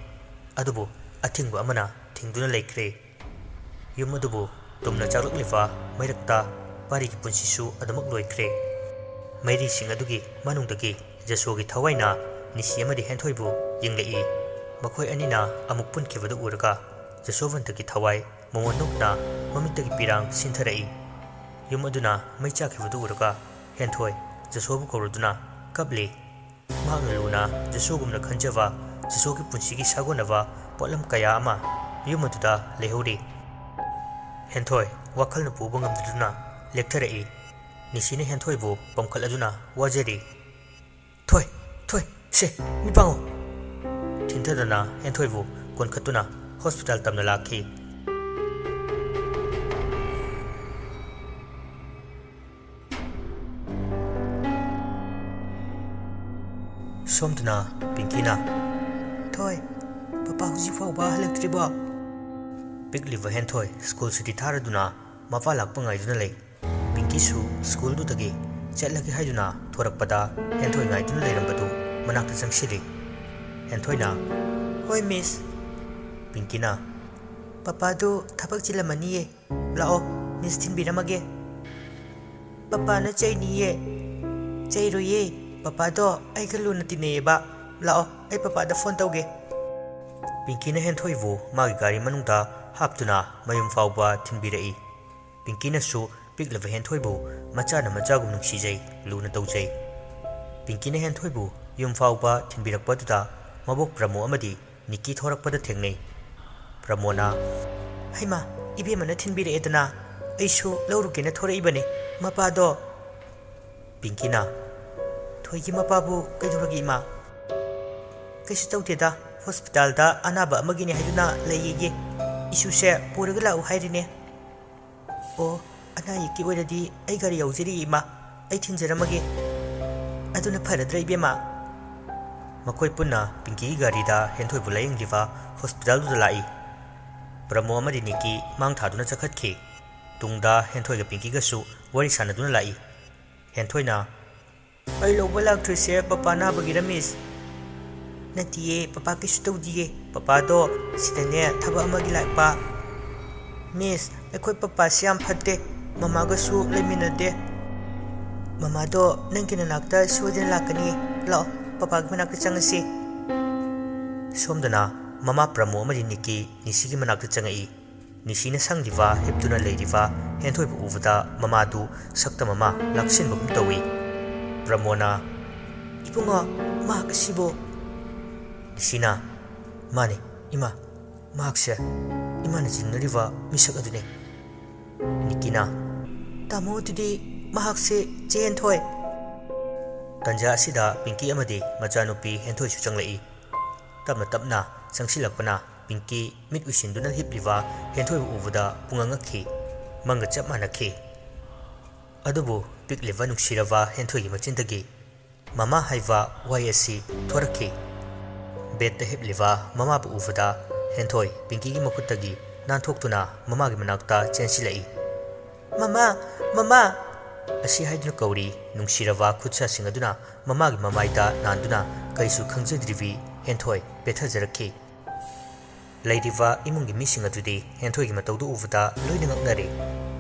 ꯑꯗꯨꯕꯨ ꯑꯊꯤꯡꯕ ꯑꯃꯅ ꯊꯤꯡꯗꯨꯅ ꯂꯩꯈ꯭ꯔꯦ ꯌꯨꯝ ꯑꯗꯨꯕꯨ ꯇꯨꯝꯅ ꯆꯥꯛꯂꯛꯂꯤꯕ ꯃꯩꯔꯛꯇ ꯄꯥꯔꯤꯒꯤ ꯄꯨꯟꯁꯤꯁꯨ ꯑꯗꯨꯃꯛ ꯂꯣꯏꯈ꯭ꯔꯦ ꯃꯩꯔꯤꯁꯤꯡ ꯑꯗꯨꯒꯤ ꯃꯅꯨꯡꯗꯒꯤ ꯖꯁꯣꯒꯤ ꯊꯋꯥꯏꯅ ꯅꯤꯁꯤ ꯑꯃꯗꯤ ꯍꯦꯟꯊꯣꯏꯕꯨ ꯌꯦꯡꯂꯛꯏ ꯃꯈꯣꯏ ꯑꯅꯤꯅ ꯑꯃꯨꯛ ꯄꯨꯟꯈꯤꯕꯗꯨ ꯎꯔꯒ ꯖꯁꯣꯕꯟꯇꯒꯤ ꯊꯋꯥꯏ ꯃꯉꯣꯟ ꯅꯣꯛꯅ ꯃꯃꯤꯠꯇꯒꯤ ꯄꯤꯔꯥꯡ ꯁꯤꯟꯊꯔꯛꯏ ꯌꯨꯝ ꯑꯗꯨꯅ ꯃꯩ ꯆꯥꯛꯈꯤꯕꯗꯨ ꯎꯔꯒ ꯍꯦꯟꯊꯣꯏ ꯖꯁꯣꯕꯨ ꯀꯧꯔꯗꯨꯅ ꯀꯞꯂꯤ ꯃꯍꯥꯛꯅ ꯂꯨꯅ ꯖꯁꯣꯒꯨꯝꯅ ꯈꯟꯖꯕ ꯖꯁꯣꯒꯤ ꯄꯨꯟꯁꯤꯒꯤ ꯁꯥꯒꯣꯟꯅꯕ ꯄꯣꯠꯂꯝ ꯀꯌꯥ ꯑꯃ ꯌꯨꯝ ꯑꯗꯨꯗ ꯂꯩꯍꯧꯔꯤ ꯍꯦꯟꯊꯣꯏ ꯋꯥꯈꯜꯅ ꯄꯨꯕ ꯉꯝꯗꯗꯨꯅ ꯂꯦꯛꯊꯔꯛꯏ ꯅꯤꯁꯤꯅ ꯍꯦꯟꯊꯣꯏꯕꯨ ꯄꯝꯈꯠꯂꯗꯨꯅ ꯋꯥꯖꯔꯤ ꯊꯣꯏ ꯊꯣꯏ ꯁꯦ ꯃꯤ ꯄꯥꯡꯉꯣ ꯊꯤꯟꯊꯗꯅ ꯍꯦꯟꯊꯣꯏꯕꯨ ꯀꯣꯟꯈꯠꯇꯨꯅ ꯍꯣꯁꯄꯤꯇꯥꯜ ꯇꯝꯅ ꯂꯥꯛꯈꯤ ꯁꯣꯝꯗꯅ ꯄꯤꯡꯀꯤꯅ ꯊꯣꯏ ꯄꯄꯥ ꯍꯧꯖꯤꯛ ꯐꯥꯎꯕ ꯍꯜꯂꯛꯇ꯭ꯔꯤꯕꯣ ꯄꯤꯛꯂꯤꯕ ꯍꯦꯟꯊꯣꯏ ꯁ꯭ꯀꯨꯜ ꯁꯨꯇꯤ ꯊꯥꯔꯗꯨꯅ ꯃꯄꯥ ꯂꯥꯛꯄ ꯉꯥꯏꯗꯨꯅ ꯂꯩ ꯄꯤꯡꯀꯤꯁꯨ ꯁ꯭ꯀꯨꯜꯗꯨꯗꯒꯤ ꯆꯠꯂꯒꯦ ꯍꯥꯏꯗꯨꯅ ꯊꯣꯔꯛꯄꯗ ꯍꯦꯟꯊꯣꯏ ꯉꯥꯏꯗꯨꯅ ꯂꯩꯔꯝꯕꯗꯨ ꯃꯅꯥꯛꯇ ꯆꯪꯁꯤꯜꯂꯤ ꯍꯦꯟꯊꯣꯏꯅ ꯍꯣꯏ ꯃꯤꯁ ꯄꯤꯡꯀꯤꯅ ꯄꯄꯥꯗꯨ ꯊꯕꯛ ꯆꯤꯜꯂꯝꯃꯅꯤꯌꯦ ꯂꯥꯛꯑꯣ ꯃꯤꯁ ꯊꯤꯟꯕꯤꯔꯝꯃꯒꯦ ꯄꯄꯥꯅ ꯆꯩꯅꯤꯌꯦ ꯆꯩꯔꯣꯏꯌꯦ ꯄꯄꯥꯗꯣ ꯑꯩꯒ ꯂꯨꯅ ꯇꯤꯟꯅꯩꯌꯦꯕ ꯂꯥꯛꯑꯣ ꯑꯩ ꯄꯄꯥꯗ ꯐꯣꯟ ꯇꯧꯒꯦ ꯄꯤꯡꯀꯤꯅ ꯍꯦꯟꯊꯣꯏꯕꯨ ꯃꯥꯒꯤ ꯒꯥꯔꯤ ꯃꯅꯨꯡꯗ ꯍꯥꯞꯇꯨꯅ ꯃꯌꯨꯝ ꯐꯥꯎꯕ ꯊꯤꯟꯕꯤꯔꯛꯏ ꯄꯤꯡꯀꯤꯅꯁꯨ ꯄꯤꯛꯂꯕ ꯍꯦꯟꯊꯣꯏꯕꯨ ꯃꯆꯥꯅ ꯃꯆꯥꯒꯨꯝ ꯅꯨꯡꯁꯤꯖꯩ ꯂꯨꯅ ꯇꯧꯖꯩ ꯄꯤꯡꯀꯤꯅ ꯍꯦꯟꯊꯣꯏꯕꯨ ꯌꯨꯝ ꯐꯥꯎꯕ ꯊꯤꯟꯕꯤꯔꯛꯄꯗꯨꯗ ꯃꯕꯣꯛ ꯄ꯭ꯔꯃꯣ ꯑꯃꯗꯤ ꯅꯤꯀꯤ ꯊꯣꯔꯛꯄꯗ ꯊꯦꯡꯅꯩ ꯄ꯭ꯔꯃꯣꯅ ꯍꯩꯃꯥ ꯏꯕꯦꯝꯃꯅ ꯊꯤꯟꯕꯤꯔꯛꯑꯦꯗꯅ ꯑꯩꯁꯨ ꯂꯧꯔꯨꯒꯦꯅ ꯊꯣꯔꯛꯏꯕꯅꯤ ꯃꯄꯥꯗꯣ ꯄꯤꯡꯀꯤꯅ ꯊꯣꯏꯒꯤ ꯃꯄꯥꯕꯨ ꯀꯩꯗꯧꯔꯒꯦ ꯏꯃꯥ ꯀꯩꯁꯨ ꯇꯧꯗꯦꯗ ꯍꯣꯁꯄꯤꯇꯥꯜꯗ ꯑꯅꯥꯕ ꯑꯃꯒꯤꯅꯦ ꯍꯥꯏꯗꯨꯅ ꯂꯩꯌꯦꯌꯦ ꯏꯁꯨꯁꯦ ꯄꯨꯔꯒ ꯂꯥꯛꯎ ꯍꯥꯏꯔꯤꯅꯦ ꯑꯣ ꯑꯅꯥ ꯑꯌꯦꯛꯀꯤ ꯑꯣꯏꯔꯗꯤ ꯑꯩ ꯒꯥꯔꯤ ꯌꯥꯎꯖꯔꯤꯌꯦ ꯏꯃꯥ ꯑꯩ ꯊꯤꯟꯖꯔꯝꯃꯒꯦ ꯑꯗꯨꯅ ꯐꯔꯗ꯭ꯔꯥ ꯏꯕꯦꯝꯃ ꯃꯈꯣꯏ ꯄꯨꯟꯅ ꯄꯤꯡꯀꯤꯒꯤ ꯒꯥꯔꯤꯗ ꯍꯦꯟꯊꯣꯏꯕꯨ ꯂꯥꯌꯦꯡꯂꯤꯕ ꯍꯣꯁꯄꯤꯇꯥꯜꯗꯨꯗ ꯂꯥꯛꯏ ꯄ꯭ꯔꯃꯣ ꯑꯃꯗꯤ ꯅꯤꯀꯤ ꯃꯥꯡ ꯊꯥꯗꯨꯅ ꯆꯠꯈꯠꯈꯤ ꯇꯨꯡꯗ ꯍꯦꯟꯊꯣꯏꯒ ꯄꯤꯡꯀꯤꯒꯁꯨ ꯋꯥꯔꯤ ꯁꯥꯟꯅꯗꯨꯅ ꯂꯥꯛꯏ ꯍꯦꯟꯊꯣꯏꯅ ꯑꯩ ꯂꯧꯕ ꯂꯥꯛꯇ꯭ꯔꯤꯁꯦ ꯄꯄꯥ ꯅꯥꯕꯒꯤꯔ ꯃꯤꯁ ꯅꯠꯇꯤꯌꯦ ꯄꯄꯥ ꯀꯩꯁꯨ ꯇꯧꯗꯤꯌꯦ ꯄꯄꯥꯗꯣ ꯁꯤꯗꯅꯦ ꯊꯕꯛ ꯑꯃꯒꯤ ꯂꯥꯛꯄ ꯃꯤꯁ ꯑꯩꯈꯣꯏ ꯄꯄꯥꯁꯤ ꯌꯥꯝ ꯐꯠꯇꯦ ꯃꯃꯥꯒꯁꯨ ꯂꯩꯃꯤꯟꯅꯗꯦ ꯃꯃꯥꯗꯣ ꯅꯪꯒꯤ ꯅꯅꯥꯛꯇ ꯁꯣꯏꯗꯅ ꯂꯥꯛꯀꯅꯤ ꯂꯥꯛꯑꯣ ꯄꯄꯥꯒꯤ ꯃꯅꯥꯛꯇ ꯆꯪꯉꯁꯤ ꯁꯣꯝꯗꯅ ꯃꯃꯥ ꯄ꯭ꯔꯃꯣ ꯑꯃꯗꯤ ꯅꯤꯀꯤ ꯅꯤꯁꯤꯒꯤ ꯃꯅꯥꯛꯇ ꯆꯪꯉꯛꯏ ꯅꯤꯁꯤꯅ ꯁꯪꯂꯤꯕ ꯍꯤꯞꯇꯨꯅ ꯂꯩꯔꯤꯕ ꯍꯦꯟꯊꯣꯏꯕꯨ ꯎꯕꯗ ꯃꯃꯥꯗꯨ ꯁꯛꯇꯝ ꯑꯃ ꯂꯥꯛꯁꯤꯟꯕꯒꯨꯝ ꯇꯧꯏ ꯄ꯭ꯔꯃꯣꯅ ꯏꯕꯨꯡꯉꯣ ꯃꯍꯥꯛ ꯑꯁꯤꯕꯨ ꯅꯤꯁꯤꯅ Mani, Ima, Mahakshe, Imana Jinariva, Misak Adune. Nikina. Tamo today, Mahakse, Jane Toy. Tanja Sida, Pinky Amadi, Majanupi, Hentoi Chuchanglai. Tabna, Sangsilapana, Pinky, Midwishin Duna Hipliva, Hentoi Uvada, Pungangaki, Manga Chapmanaki. Adubu, Big Levanuk Shirava, Hentoi Machintagi. Mama Haiva, YSC, Toraki. Bet the Hipliva, Mama Uvada, Hentoi, Pinky Makutagi, Nantoktuna, Mama Manakta, Chensilai. Mama! Asi haiduna kauri, Nungshirava Kutsa Singaduna, Mamagi Mamaita, Nanduna, Kaisu Kangzadrivi, Hentoi, Betazaraki. Ladiva Imungi missing a today, Hentoi Mataudu Uvada, Loiding Nari.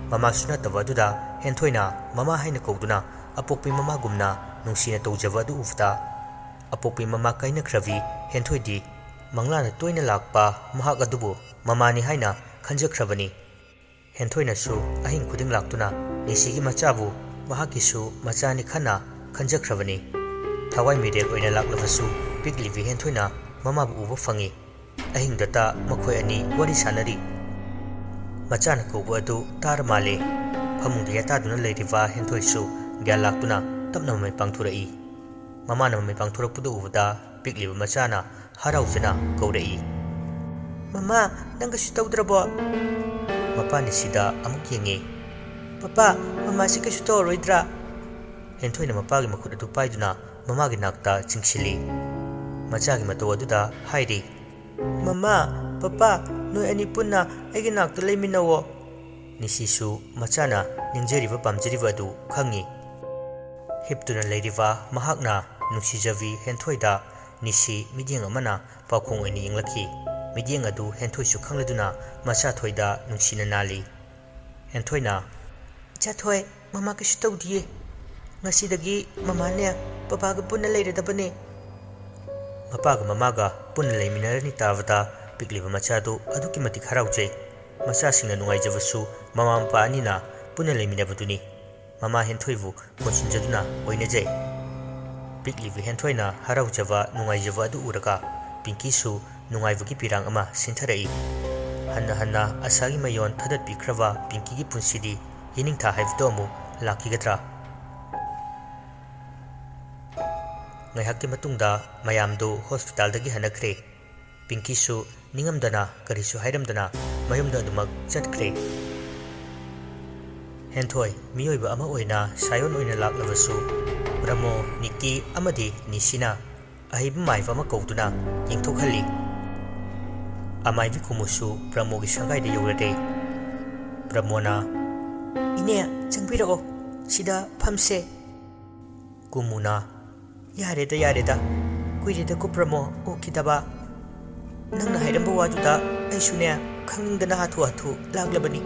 Mama Sunatava Duda, Hentoina, Mama Hainakoduna, Apopi Mama Gumna, Nungsina Tojavadu Uvda. Apopi Mama Kaina Kravi, Hentoi di, Manglana Toina Lakpa, Mahagadubu, Mamani Haina, Kanja Kravani. Hentoina su, Ahin Kuding Laktuna, Nisigi Machabu, Mahakisu, Machani Kana, Kanja Kravani. Tawai Midel Oina Laklavasu, Big Livi Hentoina, Mama Uva Fangi. Ahin data, Makoyani, Wadi Sanari. Machana Kobuadu, Taramale, Pamundiata Duna Ladiva Hentoisu, Galactuna, Tapna May Pangturai. Mamana May Pangtura Pudu Uvada, Big Live Machana, Harausana, Kodai. Mama, Nangasutaudrabo. Mapani Sida, Amukingi. Papa, Mama Sikasuto Roidra. Hentoina Mapagi Makudu Paiduna, Mamagi Nakta, Chingsili. Machagi Matoaduda, Heidi. Mama, Papa, no any puna, Eginak to Leminawo. Nisisu, Machana, Ninjeriva Pamjerivadu, Kangi. Hiptuna Ladiva, Mahakna, Nusijavi, Hentoida, Nisi, Midiang Amana, Pakong any Inglaki. Midiang adu, Hentoisu Kangladuna, Masatoida, Nusina Nali. Hentoina. Chatoi, Mama Kishutodi. Nasidagi, Mamania, Papa Puna Lady Dabane. Mapaga Mamaga, Punale Minarani Tavata, Pigliva Machado, Adukimati Harauche, Masasing and Wajavasu, Mama Panina, Punale Minavaduni, Mama Hentoivu, Consinjaduna, Oinaje. Piglivi Hentoina, Haraujava, Nuajava du Uraka, Pinkisu, Nuaivuki Pirang Ama, Sintarei. Hanna, Asagi Mayon, Tadat Bikrava, Pinki Punsidi, Yininta Hive Domu, Laki Gatra. Ngayhakki matungda mayamdo hospital dagi hanakre. Pinky su ningamdana karisu hairamdana mayumda adumak chatkre. Henthoi miyoiba ama oina sayon oina laklavasu Bramo Nikki amadi Nisina ahiba maiva ama kauduna yingthokhalli. Amaivi kumusu Bramo gi sangai da yograde. Bramona ine changbirao sida phamse. Kumuna Yareda, Quidida Cupramo, O Kitaba Nana Haidamba Waduda, Aishune, coming the Nahatu, Laglabani,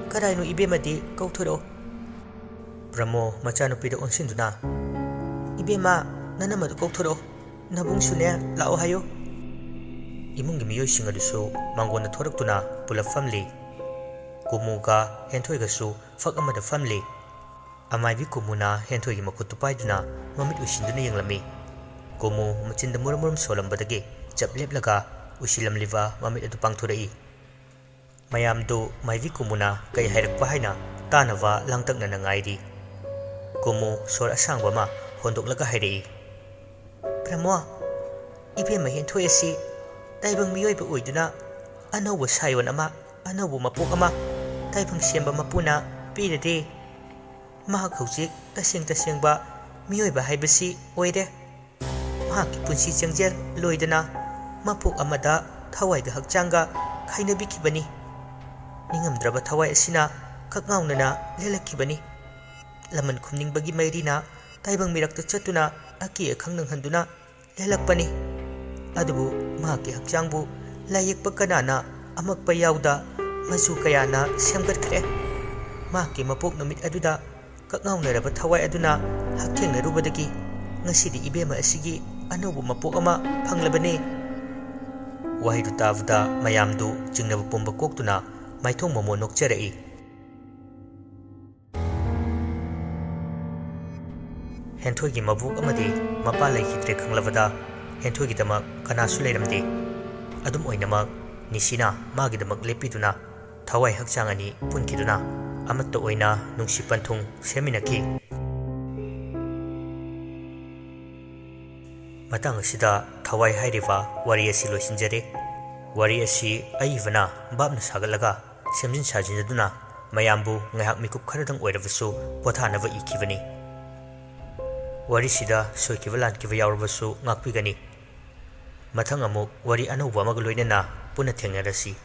Karaino Ibemadi, Gautoro Bramo, Machano Pida on Sinduna Ibema, Nanamadu Gautoro, Nabung Sune, La Ohio Imungimio Singadusu, Mangona Toraktuna, Pula family Gumuga, Hentoigasu, Fakamada family. Amaivi Kumuna, Hentoigi Makutupaiduna, Mamit Ushinduna Yanglami. Kumu, Machinda Muramurum Solambadagi, Japleplaga, Ushilam Liva, Mamit Atupangturai. Mayamdo, Maivi Kumuna, Kay Herak Pahina, Tanava, Langtang Nanangaidi. Kumu, Sora Sangwama, Hondok Laga Hedi. Pramoa, Ipe Mahentoyasi, Taibang Mioiba Uiduna, Ano was Sayon Ano Mapokama, Taibang Siamba Mapuna, Pidade. Mahak hujik tasing ba miyoiba haibasi oire mahaki punsi changjer loidana mapuk amada thawai da hakchanga khaina bikibani ningamdraba thawai asina kakngaunana lelakibani laman khumning bagi mairina taibang mirakta chatuna aki akhangnang handuna lelakpani adubu mahaki hakchangbu layekpa kanana amakpa yauda masu kayana semgatkre mahaki mapuk numit aduda Kakngaunaraba thawai aduna hakthengnarubadagi ngasidi ibema asigi anobu mapok ama phanglabane wahidu tavda mayamdu jingnaba pomba koktuna maithong momo nokcharai Henthoigi mabuk amadi mapa laihidre khanglabada Henthoigi dama kanasu leiramde ꯑꯗꯨꯝ ꯑꯣꯏꯅꯃꯛ ꯅꯤꯁꯤꯅ ꯃꯥꯒꯤꯗꯃꯛ ꯂꯦꯞꯄꯤꯗꯨꯅ ꯊꯋꯥꯏ ꯍꯛꯆꯥꯡ ꯑꯅꯤ ꯄꯨꯟꯈꯤꯗꯨꯅ ꯑꯃꯠꯇ ꯑꯣꯏꯅ ꯅꯨꯡꯁꯤ ꯄꯟꯊꯨꯡ ꯁꯦꯝꯃꯤꯟꯅꯈꯤ꯫ ꯃꯇꯥꯡ ꯑꯁꯤꯗ ꯊꯋꯥꯏ ꯍꯥꯏꯔꯤꯕ ꯋꯥꯔꯤ ꯑꯁꯤ ꯂꯣꯏꯁꯤꯟꯖꯔꯦ꯫ ꯋꯥꯔꯤ ꯑꯁꯤ ꯑꯏꯕꯅ ꯚꯥꯞꯅ ꯁꯥꯒꯠꯂꯒ ꯁꯦꯝꯖꯤꯟ ꯁꯥꯖꯤꯟꯅꯗꯨꯅ ꯃꯌꯥꯝꯕꯨ ꯉꯥꯏꯍꯥꯛ ꯃꯤꯀꯨꯞ ꯈꯔꯗꯪ ꯑꯣꯏꯔꯕꯁꯨ ꯄꯣꯊꯥꯅꯕ ꯏꯈꯤꯕꯅꯤ꯫ ꯋꯥꯔꯤꯁꯤꯗ ꯁꯣꯏꯈꯤꯕ ꯂꯥꯟꯈꯤꯕ ꯌꯥꯎꯔꯕꯁꯨ ꯉꯥꯛꯄꯤꯒꯅꯤ꯫ ꯃꯊꯪ ꯑꯃꯨꯛ ꯋꯥꯔꯤ ꯑꯅꯧꯕ ꯑꯃꯒ ꯂꯣꯏꯅꯅ ꯄꯨꯟꯅ ꯊꯦꯡꯅꯔꯁꯤ꯫